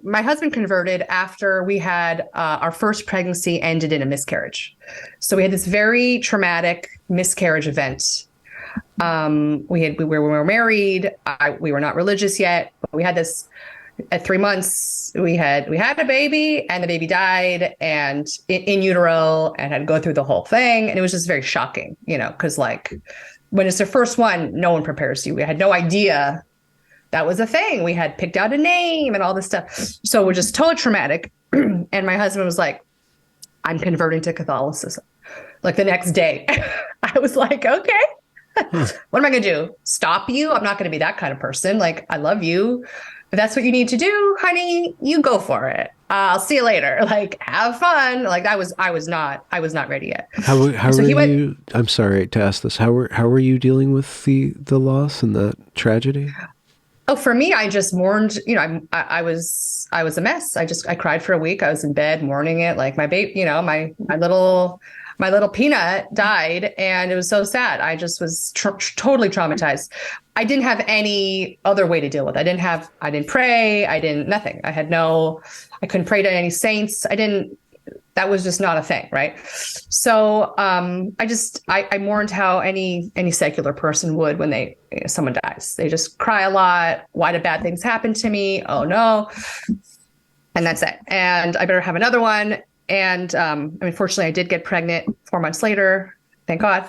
My husband converted after we had our first pregnancy ended in a miscarriage. So we had this very traumatic miscarriage event. We were married. We were not religious yet, but we had this. At 3 months, we had a baby, and the baby died, and in utero, and had to go through the whole thing. And it was just very shocking, because like when it's the first one, no one prepares you. We had no idea that was a thing. We had picked out a name and all this stuff. So we're just totally traumatic. And my husband was like, I'm converting to Catholicism. Like the next day, I was like, okay, what am I going to do? Stop you? I'm not going to be that kind of person. Like, I love you. If that's what you need to do, honey, you go for it. I'll see you later. Like, have fun. Like, I was not ready yet.
How so were you? I'm sorry to ask this. How were you dealing with the loss and that tragedy?
Oh, for me, I just mourned. I was a mess. I cried for a week. I was in bed mourning it. Like my baby, my little peanut died, and it was so sad. I just was totally traumatized. I didn't have any other way to deal with it. I didn't pray. Nothing. I couldn't pray to any saints. That was just not a thing. Right. So, I mourned how any secular person would when someone dies. They just cry a lot. Why did bad things happen to me? Oh no. And that's it. And I better have another one. And fortunately, I did get pregnant 4 months later, thank God.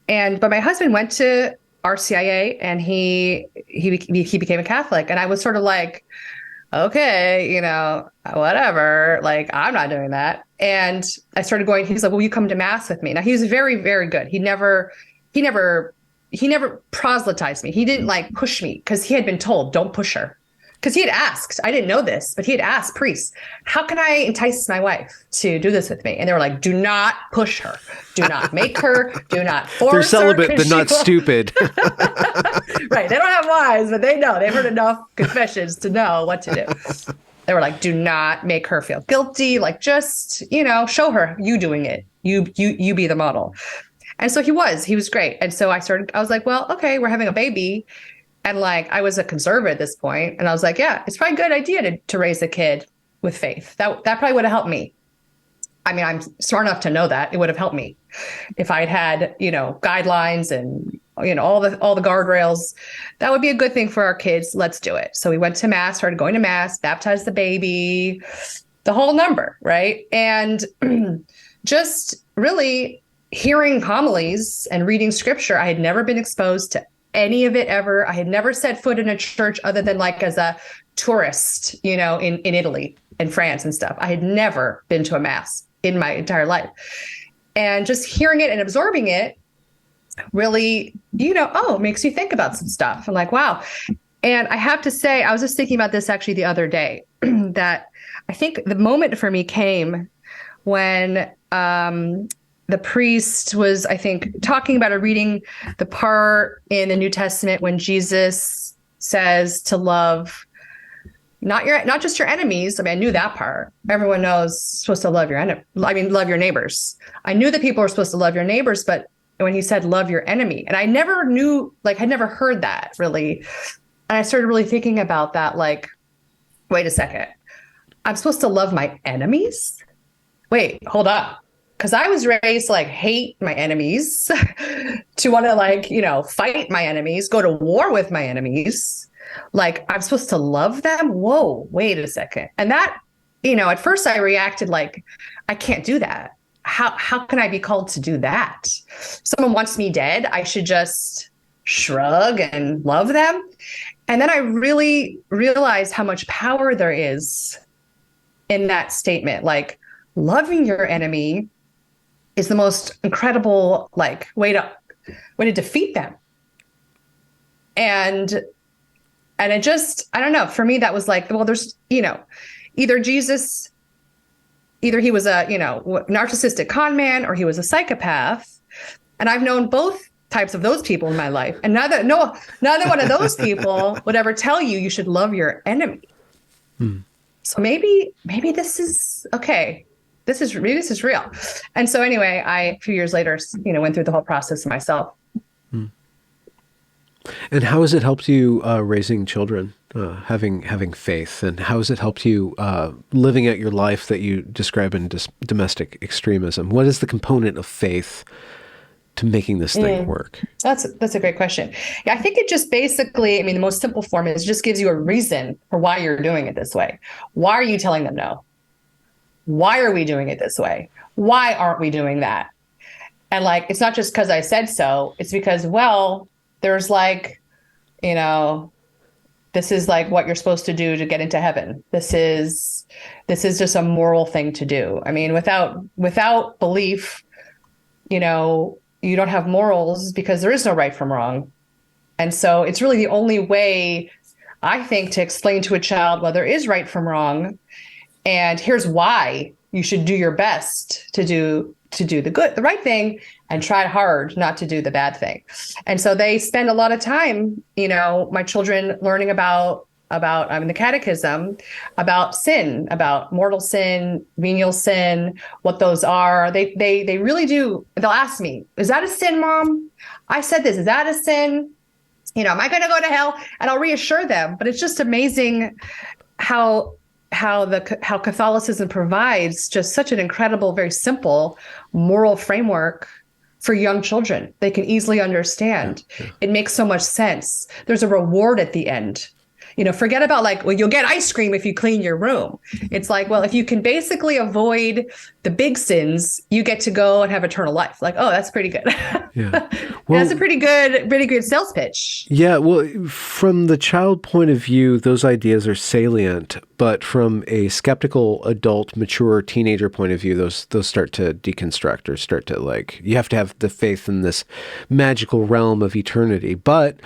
But my husband went to RCIA, and he became a Catholic, and I was sort of like, okay, whatever. Like, I'm not doing that. And I started going. He's like, "Will you come to mass with me?" Now he was very, very good. He never proselytized me. He didn't like push me, because he had been told, "Don't push her." Because he had asked, I didn't know this, but he had asked priests, how can I entice my wife to do this with me? And they were like, do not push her. Do not make her. Do not force her.
They're celibate, but not stupid.
Right. They don't have wives, but they know. They've heard enough confessions to know what to do. They were like, do not make her feel guilty. Like, just, show her you doing it. You be the model. And so he was great. And so I was like, well, okay, we're having a baby. And like, I was a conservative at this point, and I was like, yeah, it's probably a good idea to raise a kid with faith. That probably would have helped me. I mean, I'm smart enough to know that it would have helped me if I'd had, guidelines and, all the guardrails. That would be a good thing for our kids. Let's do it. So we went to mass, started going to mass, baptized the baby, the whole number. Right. And just really hearing homilies and reading scripture. I had never been exposed to any of it ever. I had never set foot in a church other than like as a tourist, in Italy and France and stuff. I had never been to a mass in my entire life. And just hearing it and absorbing it really, makes you think about some stuff. I'm like, wow. And I have to say, I was just thinking about this actually the other day, that I think the moment for me came when the priest was, I think, talking about or reading the part in the New Testament when Jesus says to love not just your enemies. I mean, I knew that part. Everyone knows supposed to love your love your neighbors. I knew that people were supposed to love your neighbors, but when he said love your enemy, and I never knew, like, I'd never heard that really. And I started really thinking about that, like, wait a second. I'm supposed to love my enemies? Wait, hold up. Because I was raised to, like, hate my enemies, to want to, like, fight my enemies, go to war with my enemies. Like, I'm supposed to love them? Whoa, wait a second. And that, at first I reacted like, I can't do that. How can I be called to do that? Someone wants me dead. I should just shrug and love them. And then I really realized how much power there is in that statement. Like, loving your enemy is the most incredible, like, way to defeat them. And it just, I don't know, for me, that was like, well, there's, either Jesus, either he was a, narcissistic con man, or he was a psychopath. And I've known both types of those people in my life. And neither one of those people would ever tell you should love your enemy. So maybe this is okay. Maybe this is real. And so anyway, a few years later, went through the whole process myself.
And how has it helped you raising children, having faith? And how has it helped you living out your life that you describe in domestic extremism? What is the component of faith to making this thing work?
That's a great question. Yeah, I think it just basically, the most simple form is just gives you a reason for why you're doing it this way. Why are you telling them no? Why are we doing it this way? Why aren't we doing that? And, like, it's not just because I said so. It's because, well, there's, like, this is like what you're supposed to do to get into heaven. This is just a moral thing to do. I mean, without belief, you don't have morals, because there is no right from wrong. And so it's really the only way, I think, to explain to a child, well, there is right from wrong. And here's why you should do your best to do the right thing, and try hard not to do the bad thing. And so they spend a lot of time, my children, learning about the catechism, about sin, about mortal sin, venial sin, what those are. They really do. They'll ask me, is that a sin, Mom? I said this, is that a sin? Am I going to go to hell? And I'll reassure them. But it's just amazing how Catholicism provides just such an incredible, very simple moral framework for young children. They can easily understand. Yeah. It makes so much sense. There's a reward at the end. Forget about, like, well, you'll get ice cream if you clean your room. It's like, well, if you can basically avoid the big sins, you get to go and have eternal life. Like, oh, that's pretty good. Yeah. Well, that's a pretty good sales pitch.
Yeah. Well, from the child point of view, those ideas are salient, but from a skeptical adult, mature teenager point of view, those start to deconstruct, or start to, like, you have to have the faith in this magical realm of eternity. But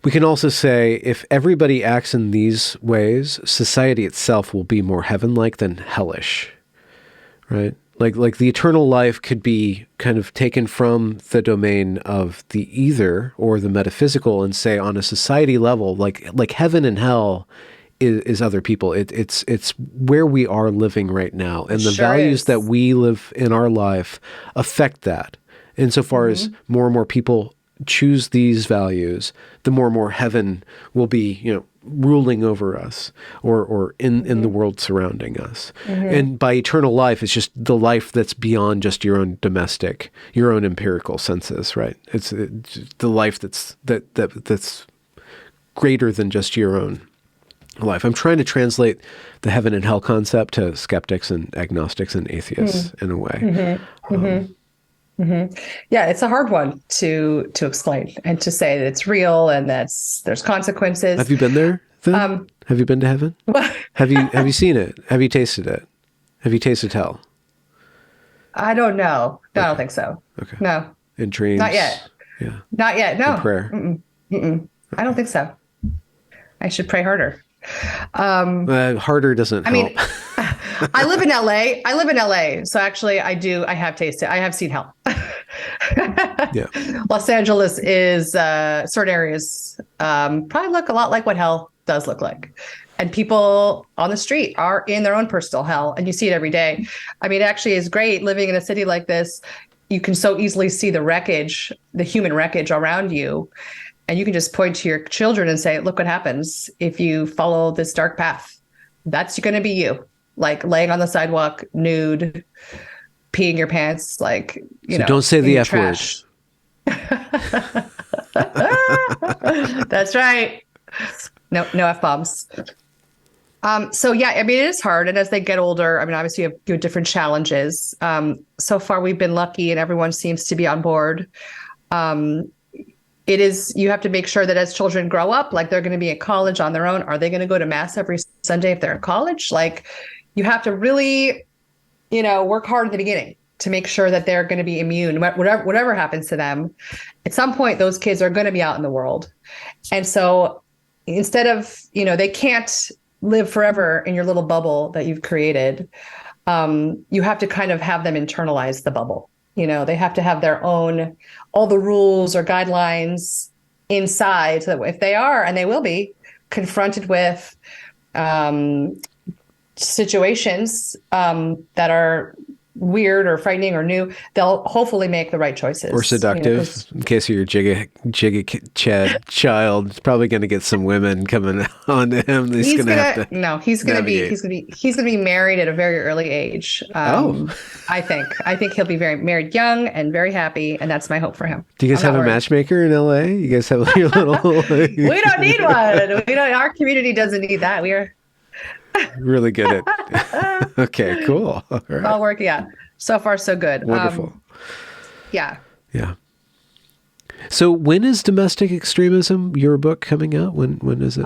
we can also say, if everybody acts in these ways, society itself will be more heaven-like than hellish, right? Like the eternal life could be kind of taken from the domain of the ether or the metaphysical, and say, on a society level, like heaven and hell is other people. It's where we are living right now, and the values that we live in our life affect that. Insofar as more and more people choose these values, the more and more heaven will be, ruling over us, or in the world surrounding us. And by eternal life, it's just the life that's beyond just your own domestic, your own empirical senses, right? It's the life that's greater than just your own life. I'm trying to translate the heaven and hell concept to skeptics and agnostics and atheists in a way.
Yeah, it's a hard one to explain and to say that it's real and there's consequences.
Have you been there then? Have you been to heaven? Have you seen it? Have you tasted it? Have you tasted hell?
I don't know. No, I don't think so. Okay. No.
In dreams?
Not yet.
Yeah.
Not yet. No.
In prayer?
Okay. I don't think so. I should pray harder.
Harder doesn't help.
I live in LA. So actually I have tasted, I have seen hell.
Yeah.
Los Angeles is, certain areas, probably look a lot like what hell does look like. And people on the street are in their own personal hell, and you see it every day. I mean, it actually is great living in a city like this. You can so easily see the wreckage, the human wreckage around you. And you can just point to your children and say, look what happens if you follow this dark path. That's going to be you, like laying on the sidewalk, nude, peeing your pants, like,
so don't say the F word.
That's right. No F-bombs. So yeah, I mean, it is hard. And as they get older, I mean, obviously you have different challenges. So far we've been lucky and everyone seems to be on board. You have to make sure that as children grow up, like they're going to be at college on their own. Are they going to go to mass every Sunday if they're in college? Like, you have to really, work hard at the beginning to make sure that they're going to be immune. Whatever happens to them, at some point, those kids are going to be out in the world. And so instead of, they can't live forever in your little bubble that you've created. You have to kind of have them internalize the bubble. They have to have their own, all the rules or guidelines inside, so that if they are, and they will be, confronted with situations that are weird or frightening or new, they'll hopefully make the right choices.
Or seductive, in case you're Jigga Chad child. It's probably going to get some women coming on to him. He's gonna be married at a very early age.
I think he'll be married young and very happy, and that's my hope for him.
Do you guys have a matchmaker in LA? You guys have your little
We don't need one. Our community doesn't need that. We are
really good at Okay, cool. All right.
All work, yeah. So far, so good.
Wonderful.
Yeah.
So when is Domestic Extremism, your book, coming out? When is it?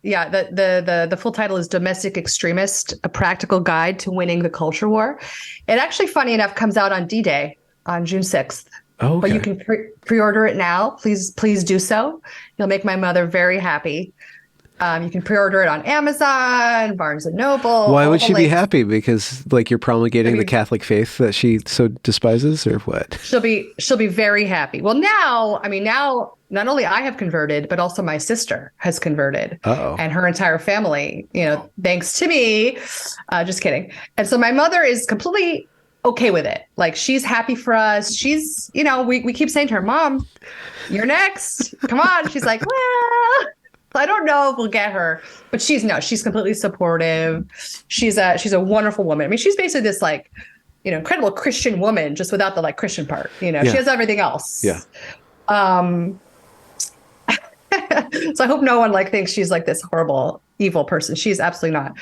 The full title is Domestic Extremist, A Practical Guide to Winning the Culture War. It actually, funny enough, comes out on D-Day on June 6th.
Oh, okay.
But you can pre-order it now. Please do so. You'll make my mother very happy. You can pre-order it on Amazon, Barnes & Noble.
Why would she be happy? Because you're promulgating the Catholic faith that she so despises, or what?
She'll be very happy. Well, now not only I have converted, but also my sister has converted.
Uh-oh.
And her entire family, thanks to me. Just kidding. And so my mother is completely okay with it. Like, she's happy for us. She's, we keep saying to her, Mom, you're next. Come on. She's like, well, I don't know if we'll get her, but she's completely supportive. She's a wonderful woman. I mean, she's basically this incredible Christian woman, just without the Christian part. She has everything else.
Yeah.
So I hope no one thinks she's this horrible, evil person. She's absolutely not.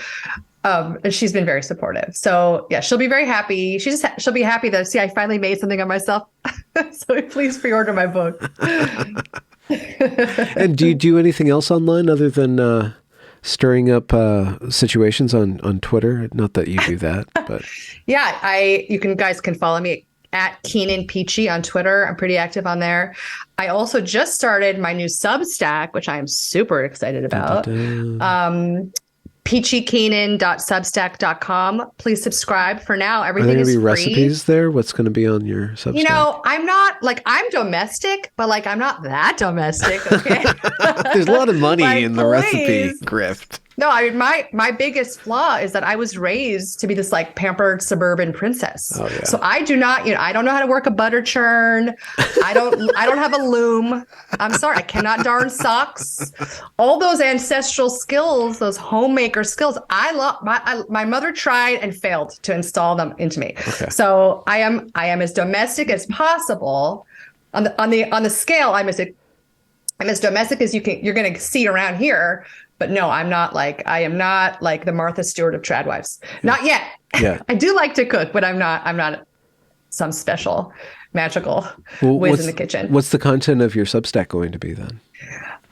And she's been very supportive. So yeah, she'll be very happy. She'll be happy that, I finally made something of myself. So please pre-order my book.
And do you do anything else online other than stirring up situations on Twitter? Not that you do that, but
yeah, you guys can follow me at Keenan Peachy on Twitter. I'm pretty active on there. I also just started my new Substack, which I am super excited about. peachykeenan.substack.com. Please subscribe. For now, everything is free.
Are there going to be recipes there? What's going to be on your Substack?
I'm not I'm domestic, but I'm not that domestic. Okay.
There's a lot of money in the recipe grift.
No, I mean, my biggest flaw is that I was raised to be this pampered suburban princess.
Oh, yeah.
So I do not, I don't know how to work a butter churn. I don't have a loom. I'm sorry, I cannot darn socks. All those ancestral skills, those homemaker skills, my mother tried and failed to install them into me.
Okay.
So I am as domestic as possible. On the scale, I'm as domestic as you're going to see around here. But no, I am not the Martha Stewart of trad wives. Not yet.
Yeah.
I do like to cook, but I'm not some special magical whiz in the kitchen.
What's the content of your Substack going to be then?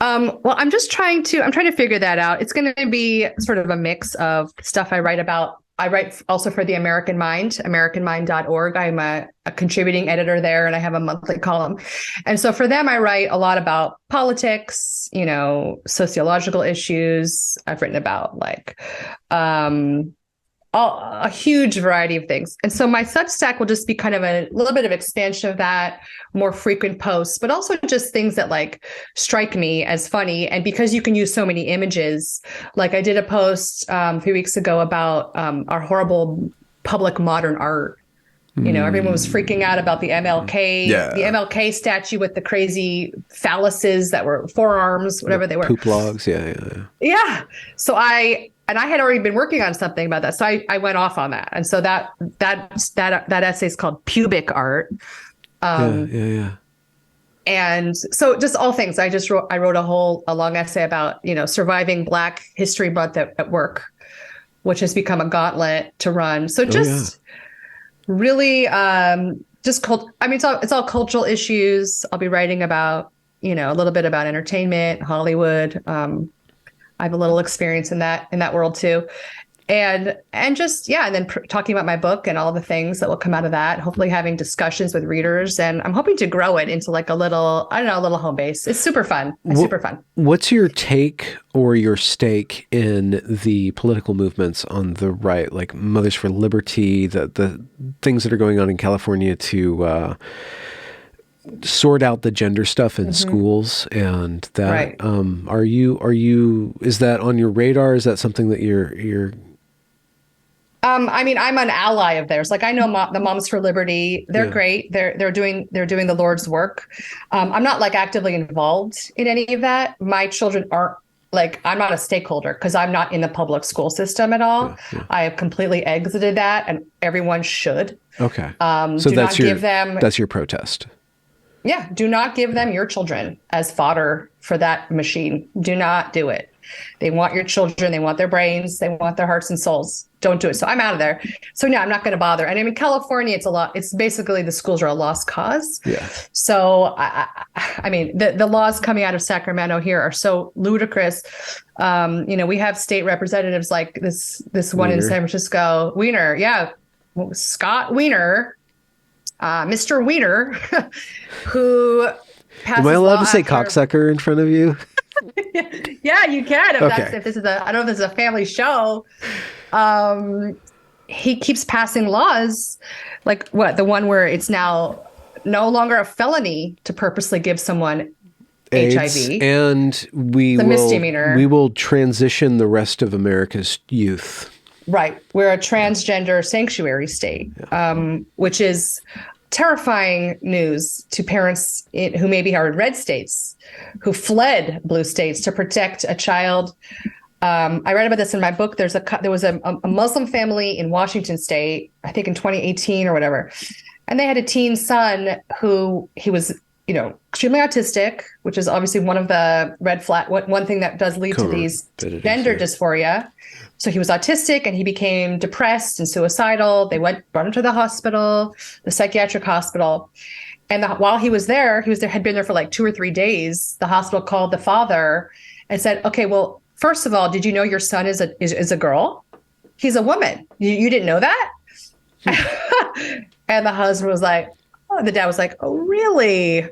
Well, I'm trying to figure that out. It's going to be sort of a mix of stuff I write about. I write also for the American Mind, americanmind.org. I'm a contributing editor there, and I have a monthly column. And so for them, I write a lot about politics, sociological issues. I've written about a huge variety of things. And so my Substack will just be kind of a little bit of expansion of that, more frequent posts, but also just things that like strike me as funny. And because you can use so many images, like I did a post a few weeks ago about our horrible public modern art. You know, everyone was freaking out about the MLK statue with the crazy phalluses that were forearms, whatever they were.
Poop logs. Yeah.
Yeah. So I had already been working on something about that. So I went off on that. And so that essay is called Pubic Art.
Yeah.
And so just all things. I wrote a long essay about, you know, surviving Black History Month at work, which has become a gauntlet to run. So really it's all cultural issues. I'll be writing about, you know, a little bit about entertainment, Hollywood. I have a little experience in that world too. And then talking about my book and all the things that will come out of that, hopefully having discussions with readers. And I'm hoping to grow it into like a little home base. It's super fun. Super fun.
What's your take or your stake in the political movements on the right, like Mothers for Liberty, the things that are going on in California to sort out the gender stuff in schools, and that is that on your radar? Is that something that you're
I mean, I'm an ally of theirs. Like I know the Moms for Liberty. They're great. They're doing the Lord's work. I'm not like actively involved in any of that. My children aren't like, I'm not a stakeholder because I'm not in the public school system at all. I have completely exited that, and everyone should.
Okay. So that's your protest.
Yeah. Do not give them your children as fodder for that machine. Do not do it. They want your children. They want their brains. They want their hearts and souls. Don't do it. So I'm out of there. So no, I'm not going to bother. And I mean, California, it's basically the schools are a lost cause.
Yeah.
So I mean, the laws coming out of Sacramento here are so ludicrous. You know, we have state representatives like this one Wiener in San Francisco, Wiener. Yeah. Scott Wiener, Mr. Wiener, who passes
Am I allowed to say
after...
cocksucker in front of you?
Yeah, you can. If this is I don't know if this is a family show. He keeps passing laws, like the one where it's now no longer a felony to purposely give someone AIDS, HIV,
and
misdemeanor.
We will transition the rest of America's youth.
Right, we're a transgender sanctuary state, which is terrifying news to parents who maybe are in red states, who fled blue states to protect a child. I read about this in my book. There was a Muslim family in Washington State, I think in 2018 or whatever, and they had a teen son he was, you know, extremely autistic, which is obviously one of the red flag, one thing that does lead to these gender dysphoria. So he was autistic and he became depressed and suicidal. They brought him to the hospital, the psychiatric hospital. And while he was there, had been there for like 2 or 3 days. The hospital called the father and said, okay, well, first of all, did you know your son is a girl? He's a woman. You didn't know that? And the husband was like, the dad was like, oh, really?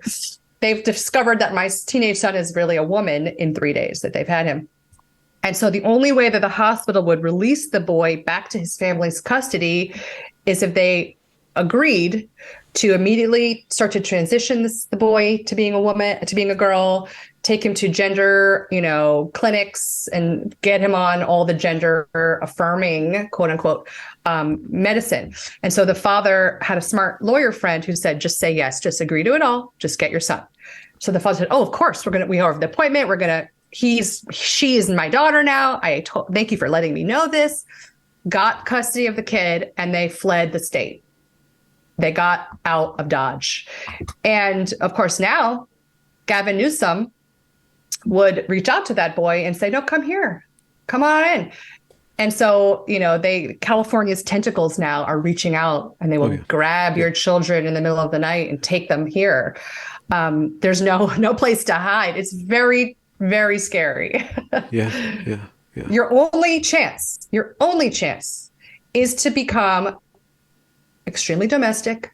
They've discovered that my teenage son is really a woman in 3 days that they've had him. And so the only way that the hospital would release the boy back to his family's custody is if they agreed to immediately start to transition the boy to being a woman, to being a girl, take him to gender, you know, clinics and get him on all the gender affirming, quote unquote, medicine. And so the father had a smart lawyer friend who said, just say yes, just agree to it all, just get your son. So the father said, oh, of course, we have the appointment. She is my daughter now. Thank you for letting me know this. Got custody of the kid and they fled the state. They got out of Dodge. And of course, now Gavin Newsom would reach out to that boy and say, no, come here, come on in. And so, you know, California's tentacles now are reaching out and they will grab your children in the middle of the night and take them here. There's no place to hide. It's very, very scary.
Yeah.
Your only chance is to become extremely domestic,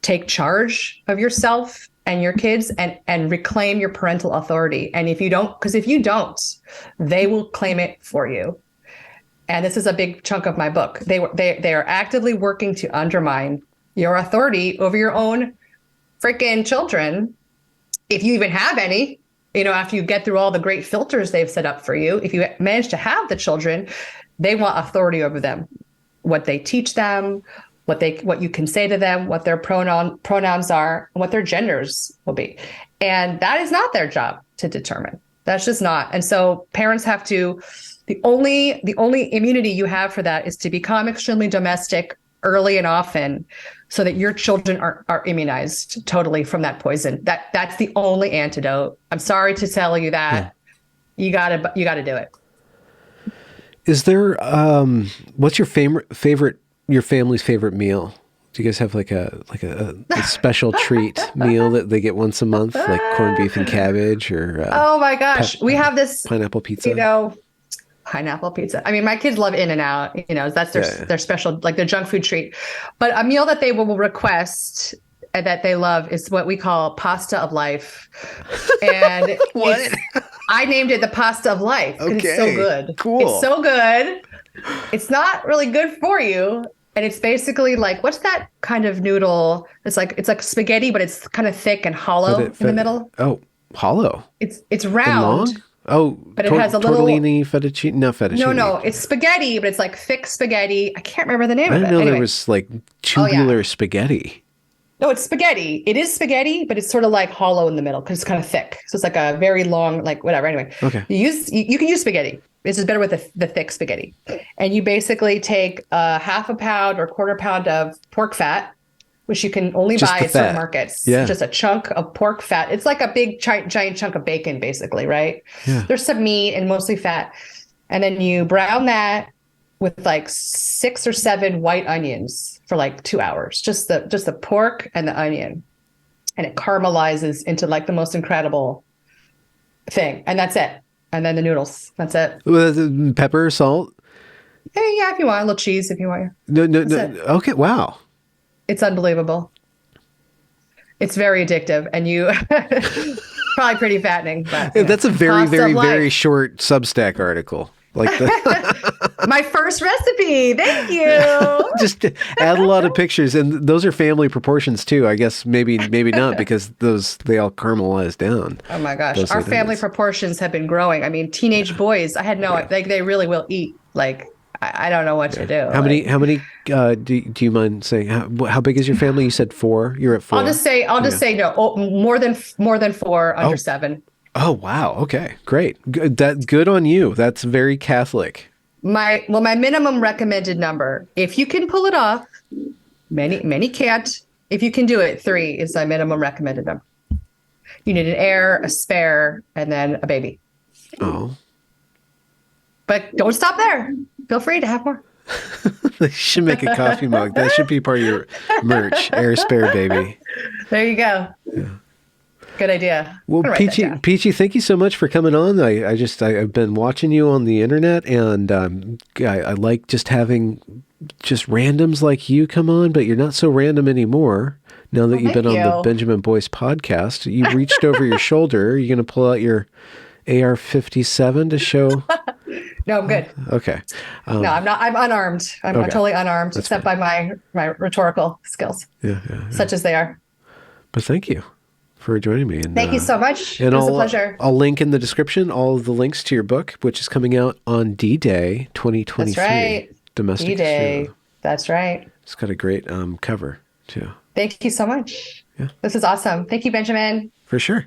take charge of yourself and your kids and reclaim your parental authority. And if you don't, they will claim it for you. and this is a big chunk of my book. They are actively working to undermine your authority over your own freaking children, if you even have any. After you get through all the great filters they've set up for you, if you manage to have the children, they want authority over them, what they teach them, what you can say to them, what their pronouns are, and what their genders will be. And that is not their job to determine. That's just not. And so parents have to, the only immunity you have for that is to become extremely domestic early and often, so that your children are immunized totally from that poison. That's the only antidote. I'm sorry to tell you that. Yeah. You gotta do it.
Is there what's your your family's favorite meal? Do you guys have like a special treat meal that they get once a month, like corned beef and cabbage, or
oh my gosh, we have this
pineapple pizza?
Pineapple pizza. I mean, my kids love In-N-Out. That's their special, like their junk food treat. But a meal that they will request and that they love is what we call pasta of life. And
what?
I named it the pasta of life. Okay. It's so good.
Cool.
It's so good. It's not really good for you. And it's basically like, what's that kind of noodle? It's like spaghetti, but it's kind of thick and hollow in the middle.
Oh, hollow.
It's round.
Oh,
but it has a little
tortellini fettuccine. No, fettuccine.
No, it's spaghetti, but it's like thick spaghetti. I can't remember the name of it.
I didn't know there was like tubular spaghetti.
No, it's spaghetti. It is spaghetti, but it's sort of like hollow in the middle because it's kind of thick. So it's like a very long, like whatever. Anyway,
okay.
You can use spaghetti. This is better with the thick spaghetti. And you basically take half a pound or quarter pound of pork fat, which you can only buy at certain markets.
Yeah.
Just a chunk of pork fat. It's like a big giant chunk of bacon, basically, right?
Yeah.
There's some meat and mostly fat. And then you brown that with like 6 or 7 white onions for like 2 hours. Just the pork and the onion. And it caramelizes into like the most incredible thing. And that's it. And then the noodles. That's it.
With pepper, salt?
Yeah, if you want. A little cheese if you want.
No. Okay, wow.
It's unbelievable. It's very addictive, and you probably pretty fattening. But
that's a very short Substack article. Like
my first recipe. Thank you.
Just add a lot of pictures, and those are family proportions too. I guess maybe not, because they all caramelize down.
Oh my gosh, our family proportions have been growing. I mean, teenage boys. I had they really will eat like. I don't know what to do.
How many? Do you mind saying how big is your family? You said 4. You're at 4.
I'll just say no. More than 4. Under 7.
Oh wow. Okay. Great. Good on you. That's very Catholic.
My minimum recommended number, if you can pull it off, many can't. If you can do it, 3 is my minimum recommended number. You need an heir, a spare, and then a baby.
Oh.
But don't stop there. Feel free to have more.
They should make a coffee mug. That should be part of your merch. Air spare baby.
There you go. Yeah. Good idea.
Well, Peachy, thank you so much for coming on. I've been watching you on the internet, and I like just having just randoms like you come on, but you're not so random anymore. Now that you've been on the Benjamin Boyce podcast, you reached over your shoulder. You're going to pull out your AR-57 to show.
No, I'm good.
Okay.
No, I'm not. I'm unarmed. I'm totally unarmed, except by my rhetorical skills. Yeah. Such as they are.
But thank you for joining me. And,
thank you so much. It was a pleasure.
I'll link in the description all of the links to your book, which is coming out on D-Day 2023. That's right. Domestic
D-Day. That's right.
It's got a great cover, too.
Thank you so much. Yeah. This is awesome. Thank you, Benjamin.
For sure.